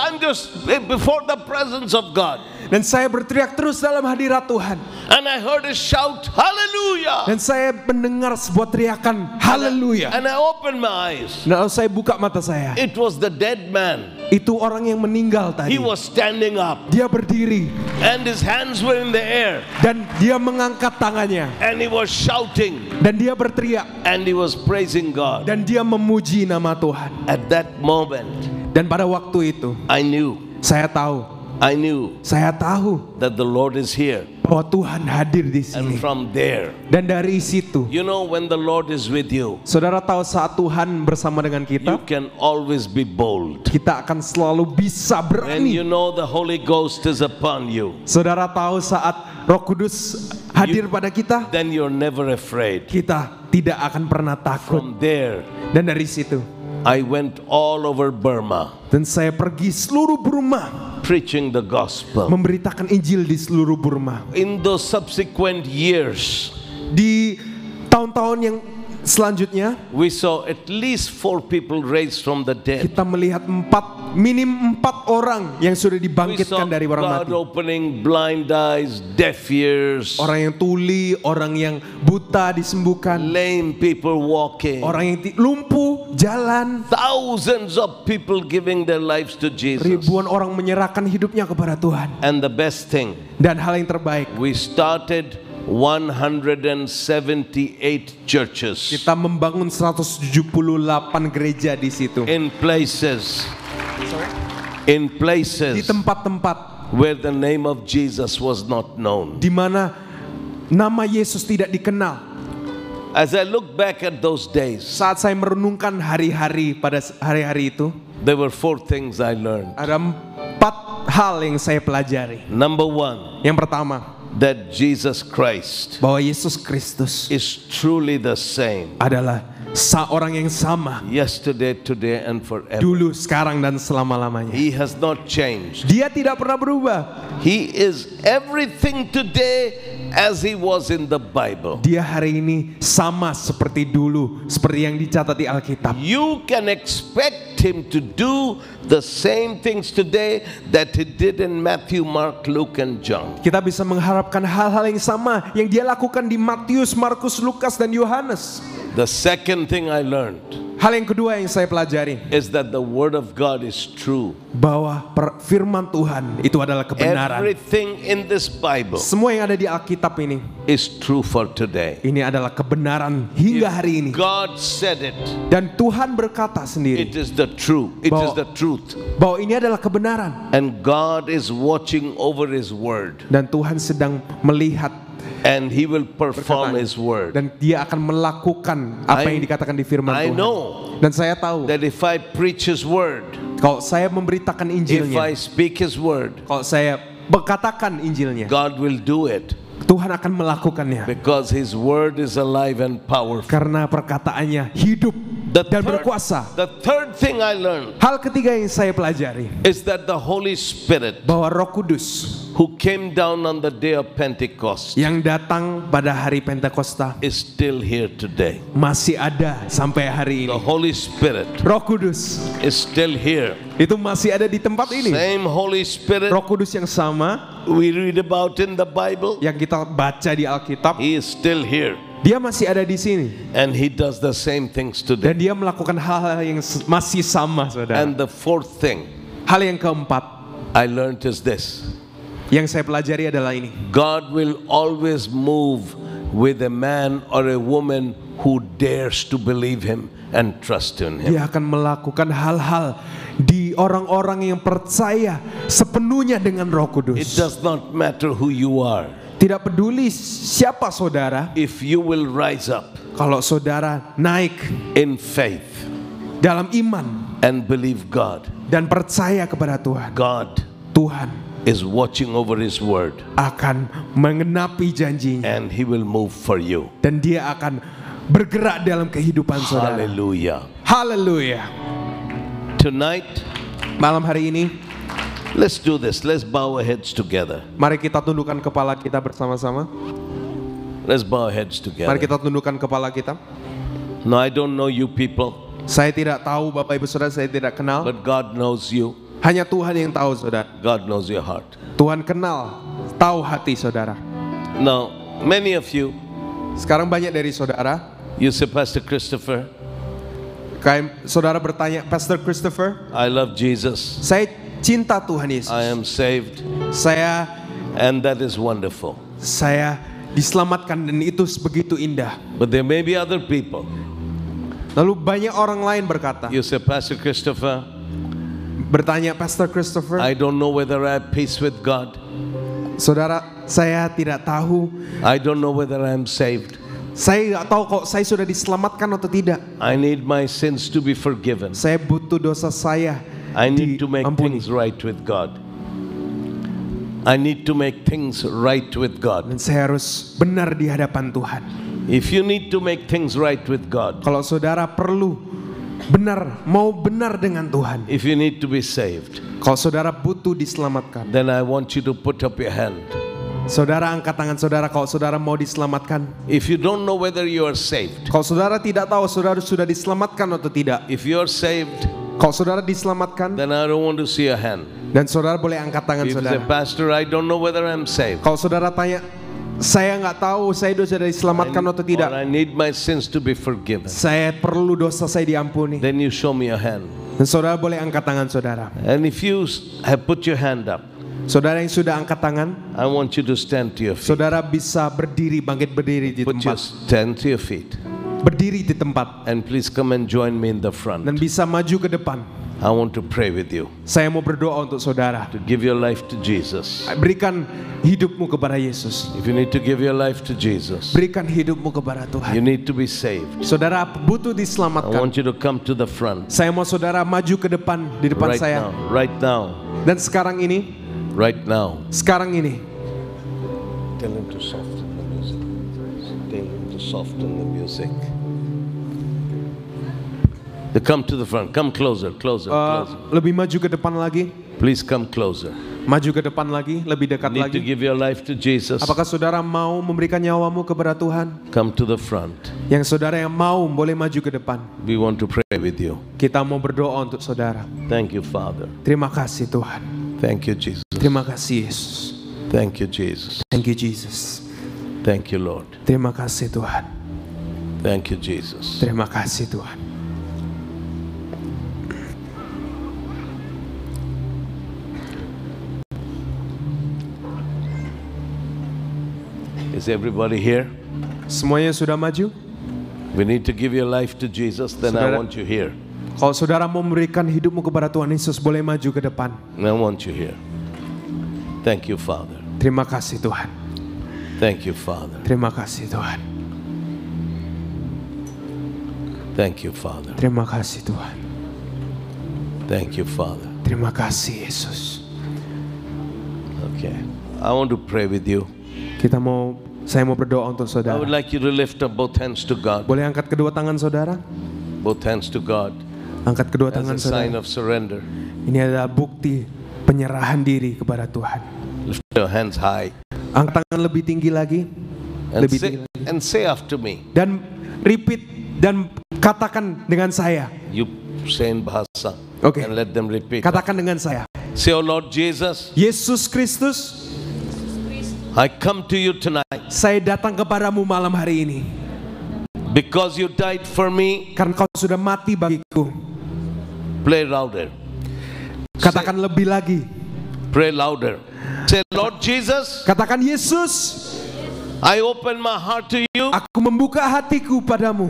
[SPEAKER 1] before the presence of God.
[SPEAKER 2] Dan saya berteriak terus dalam hadirat Tuhan.
[SPEAKER 1] And I heard a shout, "Hallelujah."
[SPEAKER 2] Dan saya mendengar sebuah teriakan, haleluya.
[SPEAKER 1] And I opened my eyes.
[SPEAKER 2] Lalu saya buka mata saya.
[SPEAKER 1] It was the dead man.
[SPEAKER 2] Itu orang yang meninggal tadi.
[SPEAKER 1] He was standing up
[SPEAKER 2] Dia berdiri
[SPEAKER 1] and his hands were in the air
[SPEAKER 2] dan dia mengangkat tangannya.
[SPEAKER 1] and he was shouting
[SPEAKER 2] Dan dia berteriak
[SPEAKER 1] and he was praising God.
[SPEAKER 2] dan dia memuji nama Tuhan.
[SPEAKER 1] At that moment,
[SPEAKER 2] Dan pada waktu itu
[SPEAKER 1] I knew
[SPEAKER 2] saya tahu
[SPEAKER 1] that the Lord is here.
[SPEAKER 2] bahwa Tuhan hadir di
[SPEAKER 1] And
[SPEAKER 2] sini.
[SPEAKER 1] from there,
[SPEAKER 2] Dan dari situ,
[SPEAKER 1] you know, when the Lord is with you,
[SPEAKER 2] saudara tahu saat Tuhan bersama dengan
[SPEAKER 1] you
[SPEAKER 2] kita,
[SPEAKER 1] can always be bold.
[SPEAKER 2] kita akan selalu bisa
[SPEAKER 1] When you
[SPEAKER 2] berani.
[SPEAKER 1] know the Holy Ghost is upon you,
[SPEAKER 2] Saudara tahu saat Roh Kudus hadir pada kita,
[SPEAKER 1] then you're never afraid.
[SPEAKER 2] kita tidak akan pernah takut.
[SPEAKER 1] From there,
[SPEAKER 2] Dan dari situ,
[SPEAKER 1] I went all over Burma
[SPEAKER 2] dan saya pergi seluruh Burma
[SPEAKER 1] preaching the gospel.
[SPEAKER 2] memberitakan Injil di seluruh Burma.
[SPEAKER 1] In those subsequent years,
[SPEAKER 2] Di tahun-tahun yang selanjutnya,
[SPEAKER 1] we saw at least 4 people raised from the dead.
[SPEAKER 2] kita melihat minim 4 orang yang sudah
[SPEAKER 1] We saw
[SPEAKER 2] dibangkitkan dari orang
[SPEAKER 1] God
[SPEAKER 2] mati.
[SPEAKER 1] opening blind eyes, deaf ears,
[SPEAKER 2] Orang yang tuli, orang yang buta disembuhkan,
[SPEAKER 1] lame people walking.
[SPEAKER 2] orang yang lumpuh jalan.
[SPEAKER 1] Thousands of people giving their lives to Jesus.
[SPEAKER 2] Ribuan orang menyerahkan hidupnya kepada Tuhan.
[SPEAKER 1] And the best thing,
[SPEAKER 2] Dan hal yang terbaik,
[SPEAKER 1] we started 178 churches
[SPEAKER 2] kita membangun 178 gereja di situ.
[SPEAKER 1] in places
[SPEAKER 2] Di tempat-tempat
[SPEAKER 1] where the name of Jesus was not known.
[SPEAKER 2] di mana nama Yesus tidak dikenal.
[SPEAKER 1] As I look back at those days,
[SPEAKER 2] Saat saya merenungkan hari-hari pada hari-hari itu,
[SPEAKER 1] there were 4 things I learned.
[SPEAKER 2] ada 4 hal yang saya pelajari.
[SPEAKER 1] Number 1,
[SPEAKER 2] Yang pertama,
[SPEAKER 1] that Jesus Christ
[SPEAKER 2] bahwa Yesus Kristus
[SPEAKER 1] is truly the same
[SPEAKER 2] adalah seorang yang sama
[SPEAKER 1] yesterday, today, and forever.
[SPEAKER 2] dulu, sekarang, dan selama-lamanya.
[SPEAKER 1] He has not changed.
[SPEAKER 2] Dia tidak pernah berubah.
[SPEAKER 1] He is everything today as he was in the Bible.
[SPEAKER 2] Dia hari ini sama seperti dulu, seperti yang dicatat di Alkitab.
[SPEAKER 1] You can expect him to do the same things today that he did in Matthew, Mark, Luke, and John.
[SPEAKER 2] Kita bisa mengharapkan hal-hal yang sama yang dia lakukan di Matius, Markus, Lukas, dan Yohanes.
[SPEAKER 1] The second thing I learned
[SPEAKER 2] Hal yang kedua yang saya pelajari
[SPEAKER 1] is that the word of God is true.
[SPEAKER 2] bahwa firman Tuhan itu adalah kebenaran.
[SPEAKER 1] Everything in this Bible
[SPEAKER 2] Semua yang ada di Alkitab ini
[SPEAKER 1] is true for today.
[SPEAKER 2] adalah kebenaran hingga hari ini.
[SPEAKER 1] God said it.
[SPEAKER 2] Dan Tuhan berkata sendiri
[SPEAKER 1] It is the truth. It is the truth.
[SPEAKER 2] bahwa ini adalah kebenaran.
[SPEAKER 1] And God is watching over his word.
[SPEAKER 2] Dan Tuhan sedang melihat
[SPEAKER 1] And he will perform his word.
[SPEAKER 2] dan dia akan melakukan apa yang dikatakan di firman
[SPEAKER 1] I
[SPEAKER 2] Tuhan.
[SPEAKER 1] know
[SPEAKER 2] Dan saya tahu
[SPEAKER 1] that if I preach his word,
[SPEAKER 2] kalau saya memberitakan
[SPEAKER 1] if
[SPEAKER 2] Injilnya,
[SPEAKER 1] I speak his word,
[SPEAKER 2] kalau saya berkatakan Injilnya,
[SPEAKER 1] God will do it.
[SPEAKER 2] Tuhan akan melakukannya.
[SPEAKER 1] Because his word is alive and powerful.
[SPEAKER 2] Karena perkataannya hidup dan berkuasa.
[SPEAKER 1] The third thing I learned
[SPEAKER 2] Hal ketiga yang saya pelajari
[SPEAKER 1] is that the Holy Spirit
[SPEAKER 2] bahwa Roh Kudus
[SPEAKER 1] who came down on the day of Pentecost
[SPEAKER 2] yang datang pada hari Pentakosta
[SPEAKER 1] is still here today.
[SPEAKER 2] masih ada sampai hari
[SPEAKER 1] The
[SPEAKER 2] ini.
[SPEAKER 1] Holy Spirit
[SPEAKER 2] Roh Kudus
[SPEAKER 1] is still here.
[SPEAKER 2] itu masih ada di tempat ini.
[SPEAKER 1] Same Holy Spirit
[SPEAKER 2] Roh Kudus yang sama
[SPEAKER 1] we read about in the Bible,
[SPEAKER 2] yang kita baca di Alkitab,
[SPEAKER 1] he is still here.
[SPEAKER 2] dia masih ada di sini.
[SPEAKER 1] And he does the same things today.
[SPEAKER 2] Dan dia melakukan hal-hal yang masih sama, saudara.
[SPEAKER 1] And the fourth thing
[SPEAKER 2] Hal yang keempat
[SPEAKER 1] I learned is this.
[SPEAKER 2] yang saya pelajari adalah ini.
[SPEAKER 1] God will always move with a man or a woman who dares to believe him and trust in him.
[SPEAKER 2] Dia akan melakukan hal-hal di orang-orang yang percaya sepenuhnya dengan Roh
[SPEAKER 1] It
[SPEAKER 2] Kudus.
[SPEAKER 1] does not matter who you are.
[SPEAKER 2] Tidak peduli siapa saudara,
[SPEAKER 1] If you will rise up
[SPEAKER 2] kalau saudara naik
[SPEAKER 1] in faith
[SPEAKER 2] dalam iman
[SPEAKER 1] and believe God,
[SPEAKER 2] dan percaya kepada Tuhan,
[SPEAKER 1] God
[SPEAKER 2] Tuhan
[SPEAKER 1] is watching over his word
[SPEAKER 2] akan mengenapi janjinya
[SPEAKER 1] and he will move for you.
[SPEAKER 2] dan dia akan bergerak dalam kehidupan saudara.
[SPEAKER 1] Hallelujah.
[SPEAKER 2] Haleluya.
[SPEAKER 1] Tonight,
[SPEAKER 2] Malam hari ini,
[SPEAKER 1] let's do this. Let's bow our heads together.
[SPEAKER 2] mari kita tundukkan kepala kita bersama-sama.
[SPEAKER 1] Let's bow our heads
[SPEAKER 2] Mari
[SPEAKER 1] together.
[SPEAKER 2] kita tundukkan kepala kita.
[SPEAKER 1] No, I don't know you people,
[SPEAKER 2] Saya tidak tahu Bapak Ibu Saudara, saya tidak kenal.
[SPEAKER 1] but God knows you.
[SPEAKER 2] Hanya Tuhan yang tahu saudara.
[SPEAKER 1] God knows your heart.
[SPEAKER 2] Tuhan kenal, tahu hati saudara.
[SPEAKER 1] Now, many of you,
[SPEAKER 2] Sekarang banyak dari saudara,
[SPEAKER 1] you say, Pastor Christopher,
[SPEAKER 2] kayak saudara bertanya, Pastor Christopher,
[SPEAKER 1] I love Jesus.
[SPEAKER 2] saya cinta Tuhan Yesus.
[SPEAKER 1] I am saved,
[SPEAKER 2] Saya
[SPEAKER 1] and that is wonderful.
[SPEAKER 2] diselamatkan dan itu begitu indah.
[SPEAKER 1] But there may be other people.
[SPEAKER 2] Lalu banyak orang lain berkata,
[SPEAKER 1] You say, Pastor Christopher,
[SPEAKER 2] bertanya, Pastor Christopher,
[SPEAKER 1] I don't know whether I have peace with God.
[SPEAKER 2] saudara, saya tidak tahu,
[SPEAKER 1] I don't know whether I am saved.
[SPEAKER 2] saya tidak tahu kok saya sudah diselamatkan atau tidak.
[SPEAKER 1] I need my sins to be forgiven.
[SPEAKER 2] Saya butuh dosa saya
[SPEAKER 1] I need to make
[SPEAKER 2] diampuni.
[SPEAKER 1] things right with God. I need to make things right with God.
[SPEAKER 2] Dan saya harus benar di hadapan Tuhan.
[SPEAKER 1] If you need to make things right with God,
[SPEAKER 2] Kalau saudara perlu benar, mau benar dengan Tuhan,
[SPEAKER 1] if you need to be saved,
[SPEAKER 2] kalau saudara butuh diselamatkan,
[SPEAKER 1] then I want you to put up your hand.
[SPEAKER 2] saudara angkat tangan saudara kalau saudara mau diselamatkan.
[SPEAKER 1] If you don't know whether you are saved,
[SPEAKER 2] Kalau saudara tidak tahu saudara sudah diselamatkan atau tidak,
[SPEAKER 1] if you are saved,
[SPEAKER 2] kalau saudara diselamatkan,
[SPEAKER 1] then I don't want to see your hand.
[SPEAKER 2] dan saudara boleh angkat tangan
[SPEAKER 1] If you say,
[SPEAKER 2] saudara.
[SPEAKER 1] Pastor, I don't know whether I'm saved,
[SPEAKER 2] Kalau saudara tanya, saya nggak tahu saya sudah diselamatkan atau
[SPEAKER 1] or
[SPEAKER 2] tidak,
[SPEAKER 1] I need my sins to be forgiven,
[SPEAKER 2] saya perlu dosa saya diampuni,
[SPEAKER 1] then you show me your hand.
[SPEAKER 2] dan saudara boleh angkat tangan saudara.
[SPEAKER 1] And if you have put your hand up,
[SPEAKER 2] Saudara yang sudah angkat tangan,
[SPEAKER 1] I want you to stand to your feet.
[SPEAKER 2] saudara bisa berdiri, bangkit berdiri di
[SPEAKER 1] Put your
[SPEAKER 2] tempat,
[SPEAKER 1] stand to your feet,
[SPEAKER 2] berdiri di tempat,
[SPEAKER 1] and please come and join me in the front.
[SPEAKER 2] dan bisa maju ke depan.
[SPEAKER 1] I want to pray with you
[SPEAKER 2] Saya mau berdoa untuk saudara.
[SPEAKER 1] to give your life to Jesus.
[SPEAKER 2] Berikan hidupmu kepada Yesus.
[SPEAKER 1] If you need to give your life to Jesus,
[SPEAKER 2] Berikan hidupmu kepada
[SPEAKER 1] you
[SPEAKER 2] Tuhan.
[SPEAKER 1] need to be saved.
[SPEAKER 2] Saudara butuh
[SPEAKER 1] I
[SPEAKER 2] diselamatkan.
[SPEAKER 1] want you to come to the front
[SPEAKER 2] Saya mau saudara maju ke depan, di depan
[SPEAKER 1] right
[SPEAKER 2] saya.
[SPEAKER 1] now, right now,
[SPEAKER 2] Dan sekarang ini,
[SPEAKER 1] right now.
[SPEAKER 2] sekarang ini,
[SPEAKER 1] Tell him to soften the music. Tell him to soften the music. Come to the front. Come closer, closer, closer.
[SPEAKER 2] Lebih maju ke depan lagi.
[SPEAKER 1] Please come closer.
[SPEAKER 2] Maju ke depan lagi, lebih dekat
[SPEAKER 1] Need to
[SPEAKER 2] lagi.
[SPEAKER 1] give your life to Jesus.
[SPEAKER 2] Apakah saudara mau memberikan nyawamu kepada Tuhan?
[SPEAKER 1] Come to the front.
[SPEAKER 2] Yang saudara yang mau boleh maju ke depan.
[SPEAKER 1] We want to pray with you.
[SPEAKER 2] Kita mau berdoa untuk saudara.
[SPEAKER 1] Thank you, Father.
[SPEAKER 2] Terima kasih Tuhan.
[SPEAKER 1] Thank you, Jesus.
[SPEAKER 2] Terima kasih Yesus.
[SPEAKER 1] Thank you, Jesus.
[SPEAKER 2] Thank you Jesus.
[SPEAKER 1] Thank you, Lord.
[SPEAKER 2] Terima kasih Tuhan.
[SPEAKER 1] Thank you, Jesus.
[SPEAKER 2] Terima kasih Tuhan.
[SPEAKER 1] Is everybody here?
[SPEAKER 2] Semuanya sudah maju?
[SPEAKER 1] We need to give your life to Jesus, then I
[SPEAKER 2] Saudara-
[SPEAKER 1] want you here.
[SPEAKER 2] Kalau saudara mau memberikan hidupmu kepada Tuhan Yesus, boleh maju ke depan.
[SPEAKER 1] I want you here. Thank you, Father.
[SPEAKER 2] Terima kasih Tuhan.
[SPEAKER 1] Thank you, Father.
[SPEAKER 2] Terima kasih Tuhan.
[SPEAKER 1] Thank you, Father.
[SPEAKER 2] Terima kasih Tuhan.
[SPEAKER 1] Thank you, Father.
[SPEAKER 2] Terima kasih Yesus.
[SPEAKER 1] Okay. I want to pray with you.
[SPEAKER 2] Saya mau berdoa untuk
[SPEAKER 1] I would
[SPEAKER 2] saudara.
[SPEAKER 1] like you to lift up both hands to God.
[SPEAKER 2] Boleh angkat kedua tangan saudara?
[SPEAKER 1] Both hands to God
[SPEAKER 2] Angkat kedua
[SPEAKER 1] as
[SPEAKER 2] tangan
[SPEAKER 1] a sign
[SPEAKER 2] saudara.
[SPEAKER 1] of surrender.
[SPEAKER 2] Ini adalah bukti penyerahan diri kepada Tuhan.
[SPEAKER 1] Lift your hands high
[SPEAKER 2] Angkat tangan lebih tinggi lagi.
[SPEAKER 1] and
[SPEAKER 2] Lebih
[SPEAKER 1] say,
[SPEAKER 2] tinggi lagi.
[SPEAKER 1] and say after me.
[SPEAKER 2] Dan repeat dan katakan dengan saya.
[SPEAKER 1] You say in bahasa
[SPEAKER 2] Okay.
[SPEAKER 1] and let them repeat.
[SPEAKER 2] Katakan dengan saya.
[SPEAKER 1] Say, oh Lord Jesus,
[SPEAKER 2] Yesus Kristus,
[SPEAKER 1] I come to you tonight
[SPEAKER 2] saya datang kepadamu malam hari ini.
[SPEAKER 1] because you died for me.
[SPEAKER 2] Karena kau sudah mati bagiku.
[SPEAKER 1] Play louder.
[SPEAKER 2] Katakan lebih lagi.
[SPEAKER 1] Pray louder. Say, Lord Jesus,
[SPEAKER 2] Katakan Yesus,
[SPEAKER 1] I open my heart to you
[SPEAKER 2] aku membuka hatiku padamu.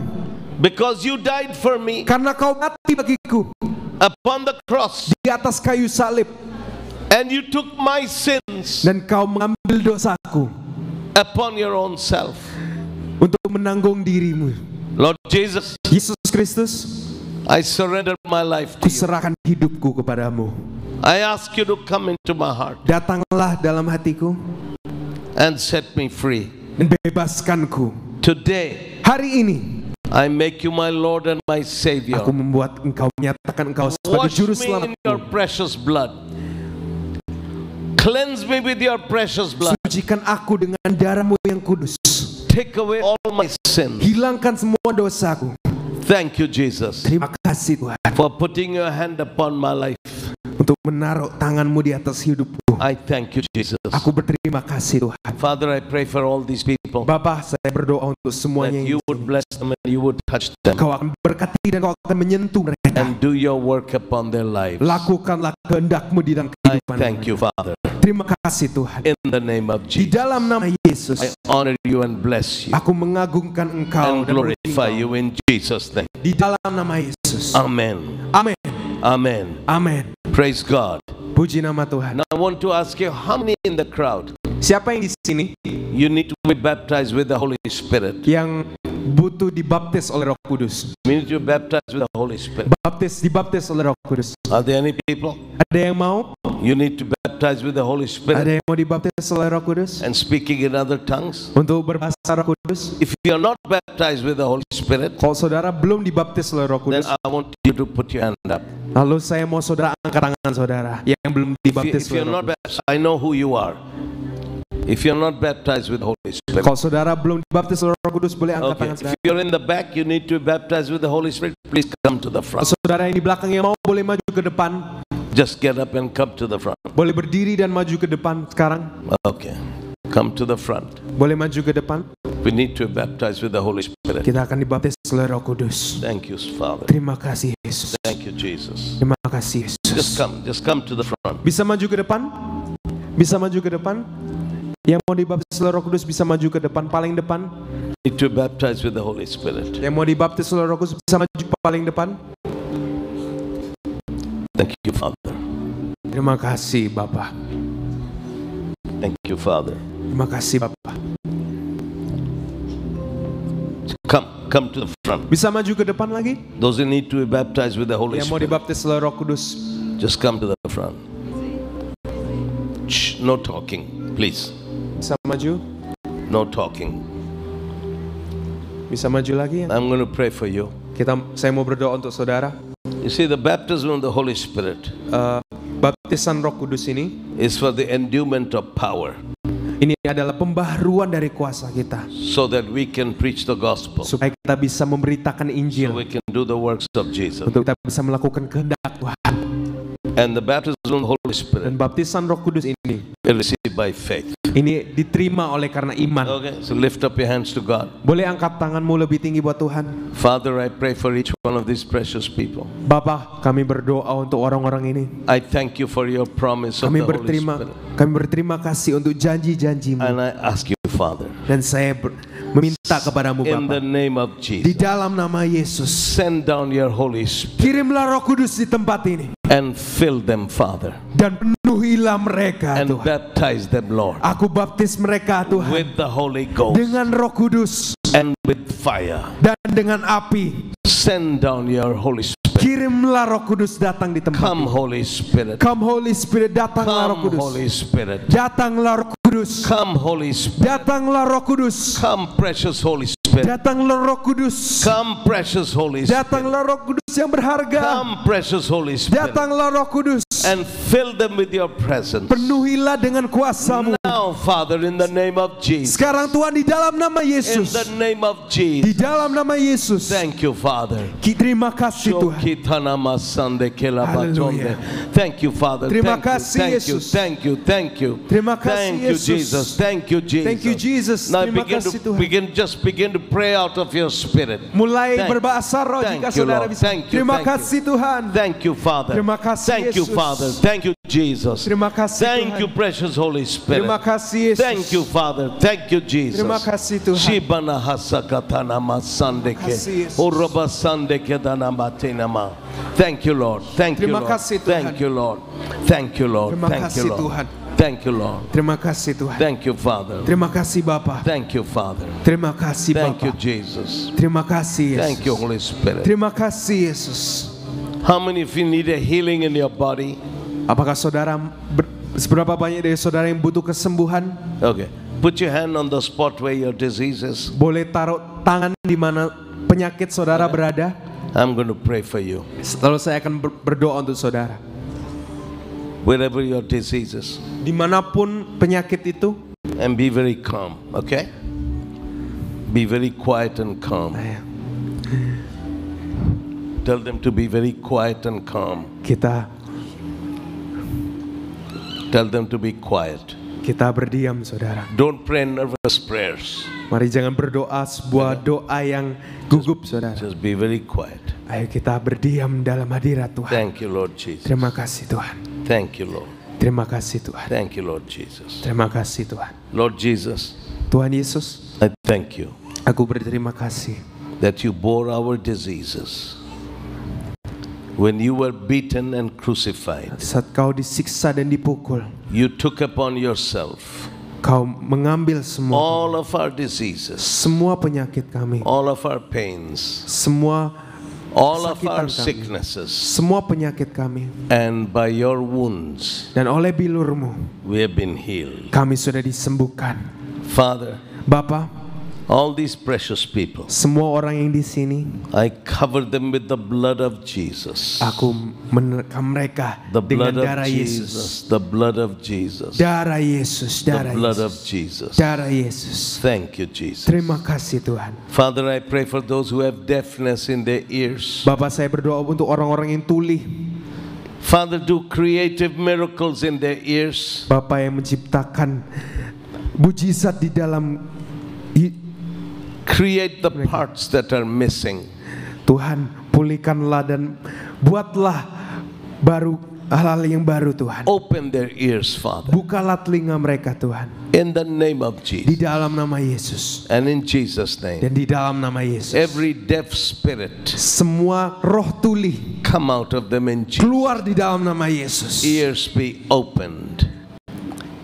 [SPEAKER 1] because you died for me
[SPEAKER 2] Karena kau mati bagiku
[SPEAKER 1] upon the cross
[SPEAKER 2] di atas kayu salib.
[SPEAKER 1] and you took my sins
[SPEAKER 2] Dan kau mengambil dosaku
[SPEAKER 1] upon your own self.
[SPEAKER 2] untuk menanggung dirimu.
[SPEAKER 1] Lord Jesus,
[SPEAKER 2] Yesus Kristus,
[SPEAKER 1] I surrender my life to you.
[SPEAKER 2] kuserahkan hidupku kepadamu.
[SPEAKER 1] I ask you to come into my heart
[SPEAKER 2] Datanglah dalam hatiku
[SPEAKER 1] and set me free.
[SPEAKER 2] dan bebaskanku.
[SPEAKER 1] Today,
[SPEAKER 2] Hari ini
[SPEAKER 1] I make you my Lord and my Savior.
[SPEAKER 2] aku menyatakan engkau sebagai
[SPEAKER 1] Wash
[SPEAKER 2] juru
[SPEAKER 1] me in your
[SPEAKER 2] selamatku.
[SPEAKER 1] precious blood. Cleanse me with your precious blood.
[SPEAKER 2] Sucikan aku dengan darahmu yang kudus.
[SPEAKER 1] Take away all my sins.
[SPEAKER 2] Hilangkan semua dosaku.
[SPEAKER 1] Thank you, Jesus,
[SPEAKER 2] Terima kasih Tuhan
[SPEAKER 1] for putting your hand upon my life.
[SPEAKER 2] untuk menaruh tanganmu di atas hidupku.
[SPEAKER 1] I thank you, Jesus.
[SPEAKER 2] Aku berterima kasih Tuhan.
[SPEAKER 1] Father, I pray for all these people
[SPEAKER 2] Bapa, saya berdoa untuk
[SPEAKER 1] that
[SPEAKER 2] semuanya
[SPEAKER 1] you
[SPEAKER 2] yang
[SPEAKER 1] would bless them and you would touch them
[SPEAKER 2] Kau akan berkati dan kau akan menyentuh mereka.
[SPEAKER 1] and do your work upon their lives.
[SPEAKER 2] Lakukanlah kehendakmu di dalam
[SPEAKER 1] I
[SPEAKER 2] kehidupan
[SPEAKER 1] thank
[SPEAKER 2] mereka.
[SPEAKER 1] you, Father.
[SPEAKER 2] Terima kasih Tuhan.
[SPEAKER 1] In the name of
[SPEAKER 2] Di
[SPEAKER 1] Jesus,
[SPEAKER 2] dalam nama Yesus,
[SPEAKER 1] I honor you and bless you
[SPEAKER 2] aku mengagungkan Engkau
[SPEAKER 1] and
[SPEAKER 2] dan
[SPEAKER 1] glorify
[SPEAKER 2] memuji
[SPEAKER 1] you in Jesus' name.
[SPEAKER 2] Engkau. Di dalam nama Yesus.
[SPEAKER 1] Amen.
[SPEAKER 2] Amin.
[SPEAKER 1] Amen.
[SPEAKER 2] Amin.
[SPEAKER 1] Praise God.
[SPEAKER 2] Puji nama Tuhan.
[SPEAKER 1] Now I want to ask you, how many in the crowd
[SPEAKER 2] Siapa yang di sini
[SPEAKER 1] you need to be baptized with the Holy Spirit?
[SPEAKER 2] yang butuh dibaptis oleh Roh Kudus?
[SPEAKER 1] You need to be baptized with the Holy Spirit.
[SPEAKER 2] Dibaptis oleh Roh Kudus.
[SPEAKER 1] Are there any people?
[SPEAKER 2] Ada yang mau?
[SPEAKER 1] You need to be baptized with the Holy Spirit
[SPEAKER 2] Ada yang mau dibaptis oleh Roh Kudus?
[SPEAKER 1] and speaking in other tongues.
[SPEAKER 2] Untuk berbahasa Roh Kudus?
[SPEAKER 1] If you are not baptized with the Holy Spirit,
[SPEAKER 2] Kalau saudara belum dibaptis oleh Roh
[SPEAKER 1] then
[SPEAKER 2] Kudus,
[SPEAKER 1] I want you to put your hand up.
[SPEAKER 2] lalu saya mau saudara angkat tangan saudara yang belum dibaptis
[SPEAKER 1] If you're
[SPEAKER 2] oleh Roh
[SPEAKER 1] not
[SPEAKER 2] Kudus.
[SPEAKER 1] baptized, I know who you are. If you're not baptized with the Holy Spirit,
[SPEAKER 2] Kalau saudara belum dibaptis oleh Roh Kudus, boleh angkat
[SPEAKER 1] okay.
[SPEAKER 2] tangan
[SPEAKER 1] If
[SPEAKER 2] saudara.
[SPEAKER 1] you're in the back, you need to be baptized with the Holy Spirit. Please come to the front.
[SPEAKER 2] Kalau saudara yang di belakang yang mau, boleh maju ke depan.
[SPEAKER 1] Just get up and come to the front.
[SPEAKER 2] Boleh berdiri dan maju ke depan sekarang.
[SPEAKER 1] Okay. Come to the front.
[SPEAKER 2] Boleh maju ke depan.
[SPEAKER 1] We need to be baptized with the Holy Spirit.
[SPEAKER 2] Kita akan dibaptis oleh Roh Kudus.
[SPEAKER 1] Thank you, Father.
[SPEAKER 2] Terima kasih Yesus.
[SPEAKER 1] Thank you, Jesus.
[SPEAKER 2] Terima kasih Yesus.
[SPEAKER 1] Just come to the front.
[SPEAKER 2] Bisa maju ke depan? Bisa maju ke depan? Yang mau dibaptis oleh Roh Kudus bisa maju ke depan, paling depan.
[SPEAKER 1] Need to be baptized with the Holy Spirit.
[SPEAKER 2] Yang mau dibaptis oleh Roh Kudus bisa maju paling depan.
[SPEAKER 1] Thank you, Father.
[SPEAKER 2] Terima kasih Bapak.
[SPEAKER 1] Thank you, Father.
[SPEAKER 2] Terima kasih Bapak.
[SPEAKER 1] Come to the front.
[SPEAKER 2] Bisa maju ke depan lagi?
[SPEAKER 1] Those who need to be baptized with the Holy
[SPEAKER 2] Yang mau
[SPEAKER 1] Spirit,
[SPEAKER 2] dibaptis oleh Roh Kudus,
[SPEAKER 1] just come to the front. Shh, no talking, please.
[SPEAKER 2] bisa maju.
[SPEAKER 1] No talking.
[SPEAKER 2] Bisa maju lagi ya?
[SPEAKER 1] I'm going to pray for you.
[SPEAKER 2] Saya mau berdoa untuk saudara.
[SPEAKER 1] You see, the baptism of the Holy Spirit
[SPEAKER 2] Baptisan Roh Kudus ini
[SPEAKER 1] is for the endowment of power,
[SPEAKER 2] ini adalah pembaharuan dari kuasa kita,
[SPEAKER 1] so that we can preach the gospel,
[SPEAKER 2] supaya kita bisa memberitakan
[SPEAKER 1] so
[SPEAKER 2] Injil,
[SPEAKER 1] we can do the works of Jesus.
[SPEAKER 2] untuk kita bisa melakukan kehendak Tuhan.
[SPEAKER 1] And the baptism of the Holy
[SPEAKER 2] Dan
[SPEAKER 1] Spirit
[SPEAKER 2] baptisan Roh Kudus ini
[SPEAKER 1] is received by faith.
[SPEAKER 2] ini diterima oleh karena iman.
[SPEAKER 1] Okay, so lift up your hands to God.
[SPEAKER 2] Boleh angkat tanganmu lebih tinggi buat Tuhan.
[SPEAKER 1] Father, I pray for each one of these precious people.
[SPEAKER 2] Bapa, kami berdoa untuk orang-orang ini.
[SPEAKER 1] I thank you for your promise of the Holy Spirit.
[SPEAKER 2] Kami berterima kasih untuk janji-janjimu.
[SPEAKER 1] And I ask you, Father,
[SPEAKER 2] Dan saya meminta kepadamu
[SPEAKER 1] in the
[SPEAKER 2] Bapa,
[SPEAKER 1] name of
[SPEAKER 2] di
[SPEAKER 1] Jesus,
[SPEAKER 2] dalam nama Yesus,
[SPEAKER 1] send down your Holy Spirit
[SPEAKER 2] kirimlah Roh Kudus di tempat ini
[SPEAKER 1] and fill them, Father,
[SPEAKER 2] dan penuhilah mereka
[SPEAKER 1] and
[SPEAKER 2] Tuhan.
[SPEAKER 1] baptize them, Lord,
[SPEAKER 2] Aku baptis mereka Tuhan
[SPEAKER 1] with the Holy Ghost
[SPEAKER 2] dengan Roh Kudus
[SPEAKER 1] and with fire.
[SPEAKER 2] dan dengan api.
[SPEAKER 1] Send down your Holy Spirit.
[SPEAKER 2] Kirimlah Roh Kudus datang di tempat
[SPEAKER 1] Come,
[SPEAKER 2] ini.
[SPEAKER 1] Holy Spirit.
[SPEAKER 2] Come Holy Spirit, datanglah Roh
[SPEAKER 1] Come,
[SPEAKER 2] Kudus.
[SPEAKER 1] Holy Spirit.
[SPEAKER 2] Datanglah Roh Kudus.
[SPEAKER 1] Come, Holy Spirit.
[SPEAKER 2] Datanglah Roh Kudus.
[SPEAKER 1] Come, precious Holy Spirit.
[SPEAKER 2] Datanglah Roh Kudus.
[SPEAKER 1] Come, precious Holy Spirit.
[SPEAKER 2] Datanglah Roh Kudus yang berharga.
[SPEAKER 1] Come, precious Holy Spirit.
[SPEAKER 2] Datanglah Roh Kudus.
[SPEAKER 1] And fill them with your presence.
[SPEAKER 2] Penuhilah dengan kuasa-Mu.
[SPEAKER 1] Now, Father, in the name of Jesus.
[SPEAKER 2] Sekarang Tuhan, di dalam nama
[SPEAKER 1] In
[SPEAKER 2] Yesus.
[SPEAKER 1] the name of
[SPEAKER 2] Di
[SPEAKER 1] Jesus.
[SPEAKER 2] dalam nama Yesus.
[SPEAKER 1] Thank you, Father.
[SPEAKER 2] Terima kasih Tuhan.
[SPEAKER 1] Hallelujah. Thank you, Father.
[SPEAKER 2] Terima
[SPEAKER 1] Thank you,
[SPEAKER 2] kasih,
[SPEAKER 1] thank you,
[SPEAKER 2] Yesus.
[SPEAKER 1] thank you, thank you.
[SPEAKER 2] Terima kasih,
[SPEAKER 1] Thank you,
[SPEAKER 2] Yesus.
[SPEAKER 1] Jesus. Thank you, Jesus.
[SPEAKER 2] Thank you, Jesus.
[SPEAKER 1] Now
[SPEAKER 2] Terima
[SPEAKER 1] begin
[SPEAKER 2] kasih,
[SPEAKER 1] to
[SPEAKER 2] Tuhan.
[SPEAKER 1] begin to pray out of your spirit.
[SPEAKER 2] Mulai
[SPEAKER 1] Thank-
[SPEAKER 2] berbahasa roh
[SPEAKER 1] thank
[SPEAKER 2] jika
[SPEAKER 1] you,
[SPEAKER 2] saudara
[SPEAKER 1] Lord.
[SPEAKER 2] bisa.
[SPEAKER 1] Thank you,
[SPEAKER 2] Terima
[SPEAKER 1] thank you.
[SPEAKER 2] kasih Tuhan.
[SPEAKER 1] Thank you, Father.
[SPEAKER 2] Terima kasih,
[SPEAKER 1] Thank you,
[SPEAKER 2] Yesus.
[SPEAKER 1] Father. Thank you, Jesus.
[SPEAKER 2] Terima kasih,
[SPEAKER 1] Thank
[SPEAKER 2] Tuhan.
[SPEAKER 1] you, precious Holy Spirit.
[SPEAKER 2] Terima kasih Yesus.
[SPEAKER 1] Thank you, Father. Thank you, Jesus.
[SPEAKER 2] Terima kasih, Tuhan.
[SPEAKER 1] Shibana hasakatana masandeke.
[SPEAKER 2] Terima kasih, Yesus.
[SPEAKER 1] Oroba sandeke dana matinama. Thank you, Lord. Thank you,
[SPEAKER 2] Terima
[SPEAKER 1] Lord.
[SPEAKER 2] kasih, Tuhan.
[SPEAKER 1] Thank you, Lord. Thank you, Lord.
[SPEAKER 2] Terima
[SPEAKER 1] Thank
[SPEAKER 2] kasih,
[SPEAKER 1] you, Lord.
[SPEAKER 2] Tuhan.
[SPEAKER 1] Thank you, Lord.
[SPEAKER 2] Terima kasih Tuhan.
[SPEAKER 1] Thank you, Father.
[SPEAKER 2] Terima kasih Bapa.
[SPEAKER 1] Thank you, Father.
[SPEAKER 2] Terima kasih
[SPEAKER 1] Thank you,
[SPEAKER 2] Bapa.
[SPEAKER 1] Jesus.
[SPEAKER 2] Terima kasih Yesus.
[SPEAKER 1] Thank you, Holy Spirit.
[SPEAKER 2] Terima kasih Yesus.
[SPEAKER 1] How many of you need a healing in your body?
[SPEAKER 2] Apakah saudara seberapa banyak dari saudara yang butuh kesembuhan?
[SPEAKER 1] Okay. Put your hand on the spot where your disease is.
[SPEAKER 2] Boleh taruh tangan di mana penyakit saudara berada.
[SPEAKER 1] I'm going to pray for you.
[SPEAKER 2] Lalu saya akan berdoa untuk saudara.
[SPEAKER 1] Wherever your disease is.
[SPEAKER 2] Dimanapun penyakit itu.
[SPEAKER 1] And be very calm, okay? Be very quiet and calm. Tell them to be very quiet and calm. Tell them to be quiet.
[SPEAKER 2] Kita berdiam saudara.
[SPEAKER 1] Don't pray nervous prayers.
[SPEAKER 2] Mari jangan berdoa sebuah doa yang gugup saudara.
[SPEAKER 1] Just be very quiet.
[SPEAKER 2] Ayo kita berdiam dalam hadirat Tuhan.
[SPEAKER 1] Thank you, Lord Jesus.
[SPEAKER 2] Terima kasih Tuhan.
[SPEAKER 1] Thank you, Lord.
[SPEAKER 2] Terima kasih Tuhan.
[SPEAKER 1] Thank you, Lord Jesus.
[SPEAKER 2] Terima kasih Tuhan.
[SPEAKER 1] Lord Jesus,
[SPEAKER 2] Tuhan Yesus,
[SPEAKER 1] I thank you
[SPEAKER 2] aku berterima kasih
[SPEAKER 1] that you bore our diseases when you were beaten and crucified.
[SPEAKER 2] saat kau disiksa dan dipukul.
[SPEAKER 1] You took upon yourself
[SPEAKER 2] Kau mengambil semua,
[SPEAKER 1] all of our diseases,
[SPEAKER 2] semua penyakit kami,
[SPEAKER 1] all of our pains,
[SPEAKER 2] semua
[SPEAKER 1] all of
[SPEAKER 2] kesakitan
[SPEAKER 1] our
[SPEAKER 2] kami,
[SPEAKER 1] sicknesses,
[SPEAKER 2] semua penyakit kami,
[SPEAKER 1] and by your wounds
[SPEAKER 2] dan oleh bilur-Mu
[SPEAKER 1] we have been healed.
[SPEAKER 2] kami sudah disembuhkan.
[SPEAKER 1] Father,
[SPEAKER 2] Bapa,
[SPEAKER 1] all these precious people,
[SPEAKER 2] semua orang yang di sini,
[SPEAKER 1] I cover them with the blood of Jesus.
[SPEAKER 2] aku menerkam mereka
[SPEAKER 1] The
[SPEAKER 2] dengan
[SPEAKER 1] blood of
[SPEAKER 2] darah Yesus.
[SPEAKER 1] Jesus. The blood of Jesus.
[SPEAKER 2] Darah Yesus,
[SPEAKER 1] The
[SPEAKER 2] darah
[SPEAKER 1] blood of
[SPEAKER 2] Yesus,
[SPEAKER 1] Jesus.
[SPEAKER 2] darah Yesus.
[SPEAKER 1] Thank you, Jesus.
[SPEAKER 2] Terima kasih Tuhan.
[SPEAKER 1] Father, I pray for those who have deafness in their ears.
[SPEAKER 2] Bapak, saya berdoa untuk orang-orang yang tuli.
[SPEAKER 1] Father, do creative miracles in their ears.
[SPEAKER 2] Bapak yang menciptakan mujizat di dalam
[SPEAKER 1] Create the parts that are missing.
[SPEAKER 2] Tuhan, pulihkanlah dan buatlah baru hal-hal yang baru Tuhan.
[SPEAKER 1] Open their ears, Father.
[SPEAKER 2] Bukalah telinga mereka Tuhan.
[SPEAKER 1] In the name of
[SPEAKER 2] Di
[SPEAKER 1] Jesus.
[SPEAKER 2] dalam nama Yesus.
[SPEAKER 1] And in Jesus' name.
[SPEAKER 2] Dan di dalam nama Yesus.
[SPEAKER 1] Every deaf spirit,
[SPEAKER 2] Semua roh tuli
[SPEAKER 1] come out of them in Jesus.
[SPEAKER 2] keluar di dalam nama Yesus.
[SPEAKER 1] Ears be opened.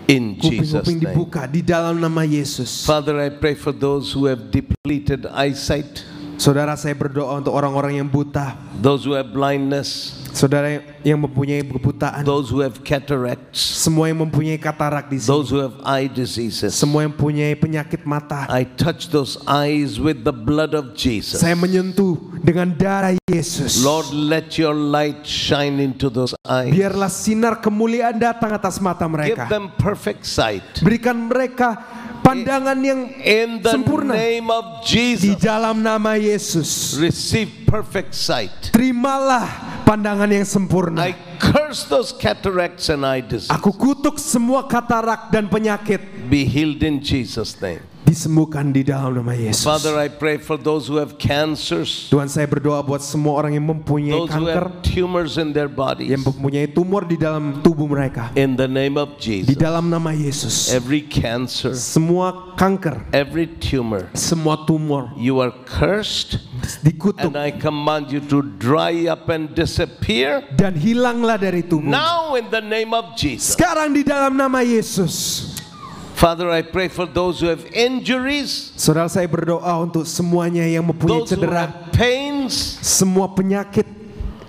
[SPEAKER 1] In Jesus'
[SPEAKER 2] Kuping-kuping
[SPEAKER 1] name.
[SPEAKER 2] dibuka di dalam nama Yesus.
[SPEAKER 1] Father, I pray for those who have depleted eyesight,
[SPEAKER 2] Saudara, saya berdoa untuk orang-orang yang buta,
[SPEAKER 1] those who have blindness,
[SPEAKER 2] Saudara yang mempunyai kebutaan,
[SPEAKER 1] those who have cataracts,
[SPEAKER 2] semua yang mempunyai katarak di sini,
[SPEAKER 1] those who have eye diseases.
[SPEAKER 2] semua yang mempunyai penyakit mata,
[SPEAKER 1] I touch those eyes with the blood of Jesus.
[SPEAKER 2] saya menyentuh dengan darah Yesus.
[SPEAKER 1] Lord, let your light shine into those eyes.
[SPEAKER 2] Biarlah sinar kemuliaan datang atas mata
[SPEAKER 1] Give
[SPEAKER 2] mereka.
[SPEAKER 1] them perfect sight.
[SPEAKER 2] Berikan mereka pandangan yang
[SPEAKER 1] In the
[SPEAKER 2] sempurna.
[SPEAKER 1] name of
[SPEAKER 2] Di
[SPEAKER 1] Jesus,
[SPEAKER 2] dalam nama Yesus,
[SPEAKER 1] receive perfect sight.
[SPEAKER 2] terimalah pandangan yang sempurna.
[SPEAKER 1] I curse those cataracts and eye disease.
[SPEAKER 2] Aku kutuk semua katarak dan penyakit,
[SPEAKER 1] Be healed in Jesus' name.
[SPEAKER 2] disembuhkan di dalam nama Yesus.
[SPEAKER 1] Father, I pray for those who have cancers,
[SPEAKER 2] Tuhan, saya berdoa buat semua orang yang mempunyai
[SPEAKER 1] those who
[SPEAKER 2] kanker,
[SPEAKER 1] have tumors in their bodies.
[SPEAKER 2] yang mempunyai tumor di dalam tubuh mereka.
[SPEAKER 1] In the name of
[SPEAKER 2] Di
[SPEAKER 1] Jesus,
[SPEAKER 2] dalam nama Yesus,
[SPEAKER 1] every cancer,
[SPEAKER 2] semua kanker,
[SPEAKER 1] every tumor,
[SPEAKER 2] semua tumor
[SPEAKER 1] you are cursed,
[SPEAKER 2] dikutuk
[SPEAKER 1] and I command you to dry up and disappear
[SPEAKER 2] dan hilanglah dari tubuh.
[SPEAKER 1] now in the name of Jesus.
[SPEAKER 2] Sekarang di dalam nama Yesus.
[SPEAKER 1] Father, I pray for those who have injuries,
[SPEAKER 2] Saudara, saya berdoa untuk semuanya yang mempunyai
[SPEAKER 1] those who
[SPEAKER 2] cedera,
[SPEAKER 1] have pains,
[SPEAKER 2] semua penyakit,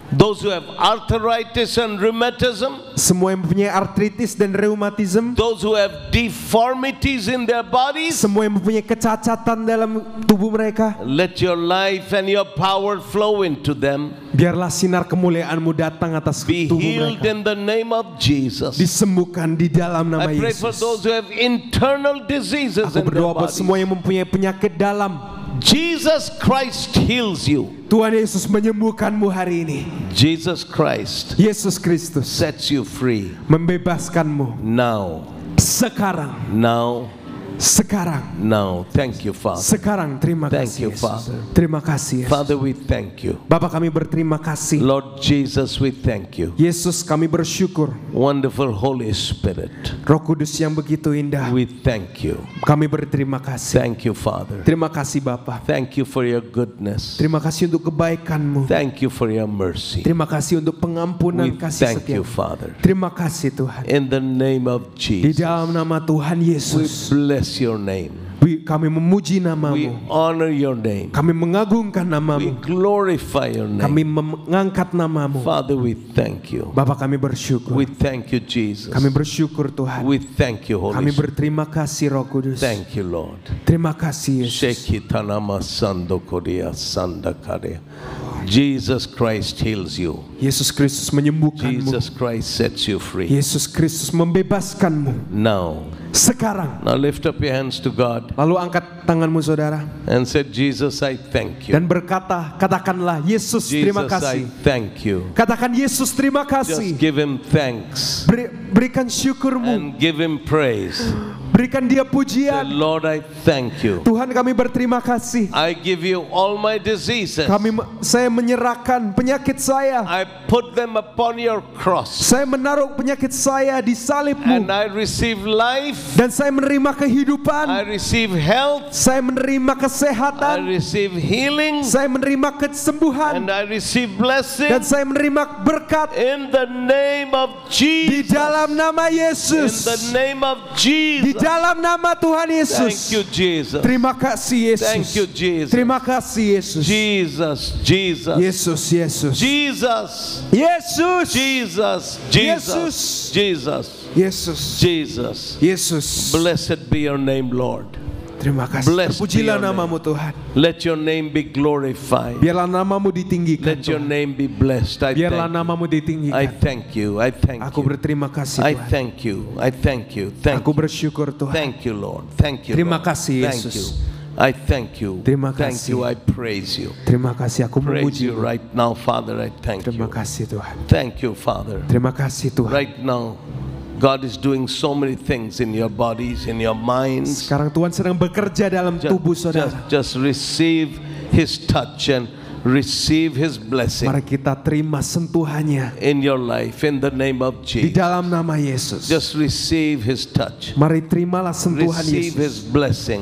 [SPEAKER 1] those who have arthritis and rheumatism,
[SPEAKER 2] semua yang mempunyai artritis dan reumatisme,
[SPEAKER 1] those who have deformities in their bodies.
[SPEAKER 2] semua yang mempunyai kecacatan dalam tubuh mereka.
[SPEAKER 1] Let your life and your power flow into them.
[SPEAKER 2] Biarlah sinar kemuliaan-Mu datang atas
[SPEAKER 1] Be
[SPEAKER 2] tubuh
[SPEAKER 1] healed
[SPEAKER 2] mereka.
[SPEAKER 1] in the name of Jesus.
[SPEAKER 2] Disembuhkan di dalam nama
[SPEAKER 1] I pray for
[SPEAKER 2] Yesus.
[SPEAKER 1] those who have internal diseases
[SPEAKER 2] Aku
[SPEAKER 1] in their
[SPEAKER 2] berdoa buat
[SPEAKER 1] bodies.
[SPEAKER 2] semua yang mempunyai penyakit dalam.
[SPEAKER 1] Jesus Christ heals you.
[SPEAKER 2] Tuhan Yesus menyembuhkanmu hari ini.
[SPEAKER 1] Jesus Christ
[SPEAKER 2] Yesus Kristus
[SPEAKER 1] sets you free.
[SPEAKER 2] membebaskanmu
[SPEAKER 1] Now,
[SPEAKER 2] sekarang.
[SPEAKER 1] now,
[SPEAKER 2] Sekarang.
[SPEAKER 1] now. Thank you, Father.
[SPEAKER 2] Sekarang. Terima
[SPEAKER 1] Thank
[SPEAKER 2] kasih
[SPEAKER 1] you,
[SPEAKER 2] Yesus.
[SPEAKER 1] Father.
[SPEAKER 2] Terima kasih Yesus.
[SPEAKER 1] Father, we thank you.
[SPEAKER 2] Bapak, kami berterima kasih.
[SPEAKER 1] Lord Jesus, we thank you.
[SPEAKER 2] Yesus, kami bersyukur.
[SPEAKER 1] Wonderful Holy Spirit,
[SPEAKER 2] Roh Kudus yang begitu indah,
[SPEAKER 1] we thank you.
[SPEAKER 2] kami berterima kasih.
[SPEAKER 1] Thank you, Father.
[SPEAKER 2] Terima kasih Bapak.
[SPEAKER 1] Thank you for your goodness.
[SPEAKER 2] Terima kasih untuk kebaikan-Mu.
[SPEAKER 1] Thank you for your mercy.
[SPEAKER 2] Terima kasih untuk pengampunan
[SPEAKER 1] We
[SPEAKER 2] kasih
[SPEAKER 1] thank you,
[SPEAKER 2] setia.
[SPEAKER 1] Father.
[SPEAKER 2] Terima kasih Tuhan.
[SPEAKER 1] In the name of
[SPEAKER 2] Di
[SPEAKER 1] Jesus,
[SPEAKER 2] dalam nama Tuhan
[SPEAKER 1] we
[SPEAKER 2] Yesus,
[SPEAKER 1] bless your name.
[SPEAKER 2] kami memuji
[SPEAKER 1] We
[SPEAKER 2] nama-Mu.
[SPEAKER 1] honor your name.
[SPEAKER 2] Kami mengagungkan
[SPEAKER 1] We
[SPEAKER 2] nama-Mu.
[SPEAKER 1] glorify your
[SPEAKER 2] Kami
[SPEAKER 1] name.
[SPEAKER 2] mengangkat nama-Mu.
[SPEAKER 1] Father, we thank you.
[SPEAKER 2] Bapak, kami bersyukur.
[SPEAKER 1] We thank you, Jesus.
[SPEAKER 2] Kami bersyukur Tuhan.
[SPEAKER 1] We thank you,
[SPEAKER 2] Kami
[SPEAKER 1] Holy Spirit.
[SPEAKER 2] berterima kasih Roh Kudus.
[SPEAKER 1] Thank you, Lord.
[SPEAKER 2] Terima kasih Yesus.
[SPEAKER 1] Shekitanama Sando Korea Sanda Kare. Jesus Christ heals you.
[SPEAKER 2] Yesus Kristus menyembuhkanmu.
[SPEAKER 1] Jesus Christ sets you free.
[SPEAKER 2] Yesus Kristus membebaskanmu.
[SPEAKER 1] Now
[SPEAKER 2] Sekarang.
[SPEAKER 1] lift up your hands to God
[SPEAKER 2] Lalu angkat tanganmu saudara.
[SPEAKER 1] and say, Jesus, I thank you.
[SPEAKER 2] Dan berkata, katakanlah, Yesus terima
[SPEAKER 1] Jesus, I
[SPEAKER 2] kasih.
[SPEAKER 1] thank you.
[SPEAKER 2] Katakan, Yesus terima kasih.
[SPEAKER 1] Just give him thanks
[SPEAKER 2] Berikan syukurmu.
[SPEAKER 1] and give him praise.
[SPEAKER 2] Berikan dia
[SPEAKER 1] Say,
[SPEAKER 2] pujian.
[SPEAKER 1] Lord, I thank you.
[SPEAKER 2] Tuhan, kami berterima kasih.
[SPEAKER 1] I give you all my diseases.
[SPEAKER 2] Saya menyerahkan penyakit saya.
[SPEAKER 1] I put them upon your cross.
[SPEAKER 2] Saya menaruh penyakit saya di salibmu.
[SPEAKER 1] And I receive life.
[SPEAKER 2] Dan saya menerima
[SPEAKER 1] I
[SPEAKER 2] kehidupan.
[SPEAKER 1] receive health.
[SPEAKER 2] Saya menerima
[SPEAKER 1] I
[SPEAKER 2] kesehatan.
[SPEAKER 1] receive healing.
[SPEAKER 2] Saya menerima kesembuhan.
[SPEAKER 1] And I receive
[SPEAKER 2] Dan
[SPEAKER 1] blessing.
[SPEAKER 2] saya menerima berkat
[SPEAKER 1] In the name of
[SPEAKER 2] di
[SPEAKER 1] Jesus.
[SPEAKER 2] dalam nama
[SPEAKER 1] In
[SPEAKER 2] Yesus.
[SPEAKER 1] the name of
[SPEAKER 2] Di
[SPEAKER 1] Jesus.
[SPEAKER 2] dalam nama Tuhan Yesus.
[SPEAKER 1] Thank you, Jesus.
[SPEAKER 2] Terima kasih Yesus.
[SPEAKER 1] Thank you, Jesus.
[SPEAKER 2] Terima kasih Yesus.
[SPEAKER 1] Jesus, Jesus.
[SPEAKER 2] Yesus, Yesus.
[SPEAKER 1] Jesus.
[SPEAKER 2] Yesus.
[SPEAKER 1] Jesus.
[SPEAKER 2] Jesus.
[SPEAKER 1] Jesus. Jesus.
[SPEAKER 2] Yesus.
[SPEAKER 1] Jesus.
[SPEAKER 2] Yesus.
[SPEAKER 1] Blessed be your name, Lord.
[SPEAKER 2] Terima kasih.
[SPEAKER 1] Blessed
[SPEAKER 2] Terpujilah
[SPEAKER 1] be your
[SPEAKER 2] namamu Tuhan.
[SPEAKER 1] Let your name be glorified.
[SPEAKER 2] Biarlah namamu ditinggikan.
[SPEAKER 1] Let your
[SPEAKER 2] Tuhan.
[SPEAKER 1] name be blessed.
[SPEAKER 2] Biarlah
[SPEAKER 1] I
[SPEAKER 2] namamu
[SPEAKER 1] thank
[SPEAKER 2] ditinggikan.
[SPEAKER 1] you. I thank
[SPEAKER 2] Aku
[SPEAKER 1] you.
[SPEAKER 2] berterima kasih
[SPEAKER 1] I
[SPEAKER 2] Tuhan.
[SPEAKER 1] thank you. I thank you. Thank
[SPEAKER 2] Aku
[SPEAKER 1] you.
[SPEAKER 2] bersyukur Tuhan.
[SPEAKER 1] Thank you, Lord. Thank you.
[SPEAKER 2] Terima
[SPEAKER 1] Lord.
[SPEAKER 2] kasih,
[SPEAKER 1] Thank
[SPEAKER 2] Yesus.
[SPEAKER 1] you. I thank you.
[SPEAKER 2] Terima
[SPEAKER 1] Thank
[SPEAKER 2] kasih.
[SPEAKER 1] you. I praise you.
[SPEAKER 2] Terima kasih, aku
[SPEAKER 1] Praise
[SPEAKER 2] memuji.
[SPEAKER 1] you right now, Father. I thank
[SPEAKER 2] Terima
[SPEAKER 1] you.
[SPEAKER 2] kasih Tuhan.
[SPEAKER 1] Thank you, Father.
[SPEAKER 2] Terima kasih Tuhan.
[SPEAKER 1] Right now, God is doing so many things in your bodies, in your minds.
[SPEAKER 2] Sekarang Tuhan sedang bekerja dalam tubuh saudara.
[SPEAKER 1] Just receive His touch and receive His blessing
[SPEAKER 2] Mari kita terima sentuhannya
[SPEAKER 1] in your life in the name of
[SPEAKER 2] di
[SPEAKER 1] Jesus.
[SPEAKER 2] dalam nama Yesus.
[SPEAKER 1] Just receive His touch.
[SPEAKER 2] Mari terimalah sentuhan
[SPEAKER 1] Receive
[SPEAKER 2] Yesus.
[SPEAKER 1] His blessing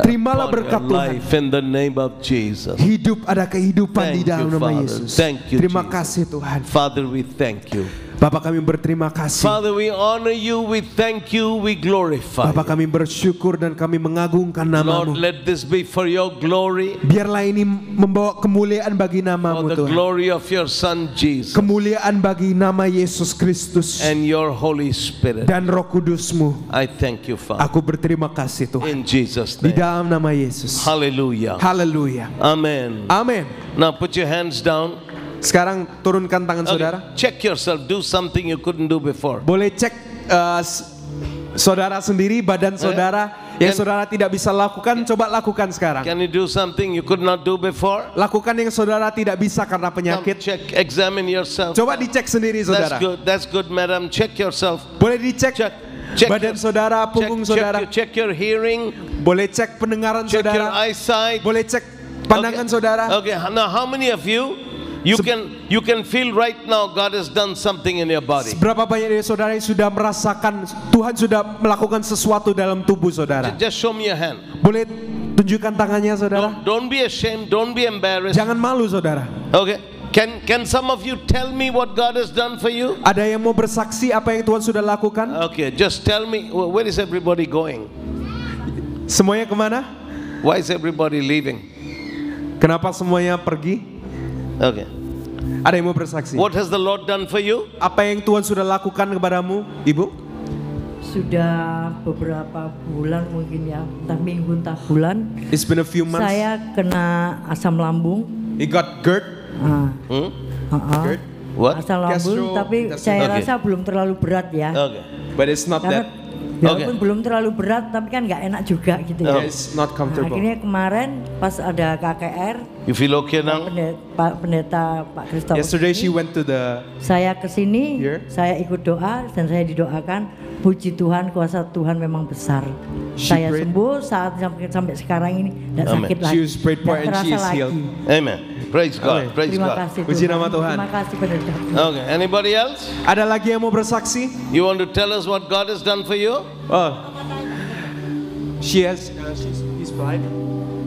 [SPEAKER 2] Terimalah
[SPEAKER 1] upon
[SPEAKER 2] berkat
[SPEAKER 1] your
[SPEAKER 2] Tuhan.
[SPEAKER 1] life in the name of Jesus.
[SPEAKER 2] Hidup ada kehidupan di
[SPEAKER 1] Thank
[SPEAKER 2] dalam
[SPEAKER 1] you,
[SPEAKER 2] nama
[SPEAKER 1] Father.
[SPEAKER 2] Yesus.
[SPEAKER 1] Thank you,
[SPEAKER 2] Terima
[SPEAKER 1] Jesus.
[SPEAKER 2] kasih Tuhan.
[SPEAKER 1] Father, we thank you.
[SPEAKER 2] Bapak kami berterima kasih.
[SPEAKER 1] Father, we honor you, we thank you, we glorify
[SPEAKER 2] Bapak
[SPEAKER 1] you.
[SPEAKER 2] kami bersyukur dan kami mengagungkan
[SPEAKER 1] Lord,
[SPEAKER 2] namamu.
[SPEAKER 1] let this be for your glory,
[SPEAKER 2] Biarlah ini membawa kemuliaan bagi
[SPEAKER 1] for
[SPEAKER 2] namamu
[SPEAKER 1] the
[SPEAKER 2] Tuhan.
[SPEAKER 1] glory of your Son Jesus
[SPEAKER 2] Kemuliaan bagi nama Yesus Kristus
[SPEAKER 1] and your Holy Spirit.
[SPEAKER 2] dan Roh Kudus-Mu.
[SPEAKER 1] I thank you, Father,
[SPEAKER 2] Aku berterima kasih Tuhan.
[SPEAKER 1] in Jesus'
[SPEAKER 2] Di
[SPEAKER 1] name.
[SPEAKER 2] dalam nama Yesus.
[SPEAKER 1] Hallelujah.
[SPEAKER 2] Haleluya.
[SPEAKER 1] Amen.
[SPEAKER 2] Amin.
[SPEAKER 1] Now put your hands down.
[SPEAKER 2] Sekarang turunkan tangan
[SPEAKER 1] Okay,
[SPEAKER 2] saudara.
[SPEAKER 1] check yourself. Do something you couldn't do before.
[SPEAKER 2] Boleh cek saudara sendiri, badan saudara yang saudara tidak bisa lakukan, coba lakukan sekarang.
[SPEAKER 1] Can you do something you could not do before?
[SPEAKER 2] Lakukan yang saudara tidak bisa karena
[SPEAKER 1] Come,
[SPEAKER 2] penyakit.
[SPEAKER 1] check, examine yourself.
[SPEAKER 2] Coba dicek sendiri
[SPEAKER 1] That's
[SPEAKER 2] saudara.
[SPEAKER 1] good. That's good, madam. Check yourself.
[SPEAKER 2] Boleh dicek
[SPEAKER 1] Check
[SPEAKER 2] badan saudara, punggung saudara.
[SPEAKER 1] check your hearing.
[SPEAKER 2] Boleh cek pendengaran
[SPEAKER 1] Check your
[SPEAKER 2] saudara.
[SPEAKER 1] eyesight.
[SPEAKER 2] Boleh cek pandangan saudara.
[SPEAKER 1] Okay. Now, how many of you can feel right now God has done something in your body?
[SPEAKER 2] Berapa banyak dari saudara yang sudah merasakan Tuhan sudah melakukan sesuatu dalam tubuh saudara?
[SPEAKER 1] Just show me your hand.
[SPEAKER 2] Boleh tunjukkan tangannya saudara?
[SPEAKER 1] Don't be ashamed. Don't be embarrassed.
[SPEAKER 2] Jangan malu saudara.
[SPEAKER 1] Okay. Can some of you tell me what God has done for you?
[SPEAKER 2] Ada yang mau bersaksi apa yang Tuhan sudah lakukan?
[SPEAKER 1] Okay. Just tell me. Where is everybody going?
[SPEAKER 2] Semuanya kemana?
[SPEAKER 1] Why is everybody leaving?
[SPEAKER 2] Kenapa semuanya pergi?
[SPEAKER 1] Okay.
[SPEAKER 2] Ada yang mau bersaksi?
[SPEAKER 1] What has the Lord done for you?
[SPEAKER 2] Apa yang Tuhan sudah lakukan kepadamu, Ibu?
[SPEAKER 3] Sudah beberapa bulan mungkin ya, entah minggu entah bulan.
[SPEAKER 2] It's been a few months.
[SPEAKER 3] Saya kena asam lambung.
[SPEAKER 2] He got GERD.
[SPEAKER 1] GERD? What?
[SPEAKER 3] Asam lambung,
[SPEAKER 2] Gastro-
[SPEAKER 3] tapi saya
[SPEAKER 1] Okay.
[SPEAKER 3] rasa belum terlalu berat ya.
[SPEAKER 1] Okay.
[SPEAKER 2] But it's not
[SPEAKER 3] Karena
[SPEAKER 2] that.
[SPEAKER 3] walaupun belum terlalu berat, tapi kan nggak enak juga gitu ya.
[SPEAKER 2] It's not
[SPEAKER 3] Nah,
[SPEAKER 2] comfortable.
[SPEAKER 3] akhirnya kemarin pas ada KKR,
[SPEAKER 1] You feel okay now?
[SPEAKER 3] pendeta Pak Christopher,
[SPEAKER 2] Yesterday she went to the
[SPEAKER 3] saya kesini,
[SPEAKER 2] Here.
[SPEAKER 3] saya ikut doa dan saya didoakan. Puji Tuhan, kuasa Tuhan memang besar.
[SPEAKER 2] She
[SPEAKER 3] Saya
[SPEAKER 2] prayed.
[SPEAKER 3] sembuh saat sampai sekarang ini, tidak
[SPEAKER 1] Amen.
[SPEAKER 3] sakit lagi.
[SPEAKER 2] She was prayed for
[SPEAKER 3] Nggak
[SPEAKER 2] and she
[SPEAKER 3] terasa
[SPEAKER 2] is
[SPEAKER 3] lagi.
[SPEAKER 2] healed.
[SPEAKER 1] Amen. Praise God.
[SPEAKER 2] Amen.
[SPEAKER 1] Praise
[SPEAKER 3] Terima
[SPEAKER 1] God.
[SPEAKER 3] kasih
[SPEAKER 2] Puji nama Tuhan.
[SPEAKER 3] Terima kasih pendeta.
[SPEAKER 1] Okay. Anybody else?
[SPEAKER 2] Ada lagi yang mau bersaksi?
[SPEAKER 1] You want to tell us what God has done for you?
[SPEAKER 2] Oh. He's blind.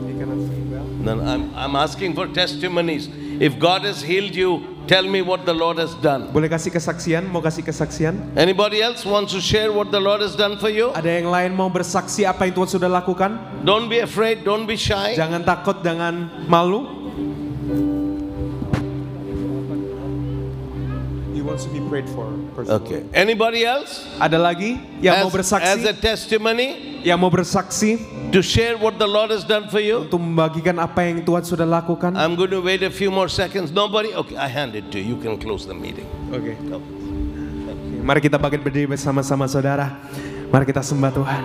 [SPEAKER 2] He cannot see well.
[SPEAKER 1] Then I'm asking for testimonies. If God has healed you, tell me what the Lord has done.
[SPEAKER 2] Boleh kasih kesaksian? Mau kasih kesaksian?
[SPEAKER 1] Anybody else wants to share what the Lord has done for you?
[SPEAKER 2] Ada yang lain mau bersaksi apa yang Tuhan sudah lakukan?
[SPEAKER 1] Don't be afraid. Don't be shy.
[SPEAKER 2] Jangan takut, jangan malu. He wants to be prayed for.
[SPEAKER 1] Okay. Anybody else?
[SPEAKER 2] Ada lagi yang mau
[SPEAKER 1] As
[SPEAKER 2] bersaksi?
[SPEAKER 1] a testimony
[SPEAKER 2] Yang mau bersaksi
[SPEAKER 1] to share what the Lord has done for you?
[SPEAKER 2] untuk membagikan apa yang Tuhan sudah lakukan?
[SPEAKER 1] I'm going to wait a few more seconds. Nobody? Okay, I hand it to you. You can close the meeting.
[SPEAKER 2] Oke.
[SPEAKER 1] Go.
[SPEAKER 2] Mari kita bangkit berdiri bersama-sama saudara. Mari kita sembah Tuhan.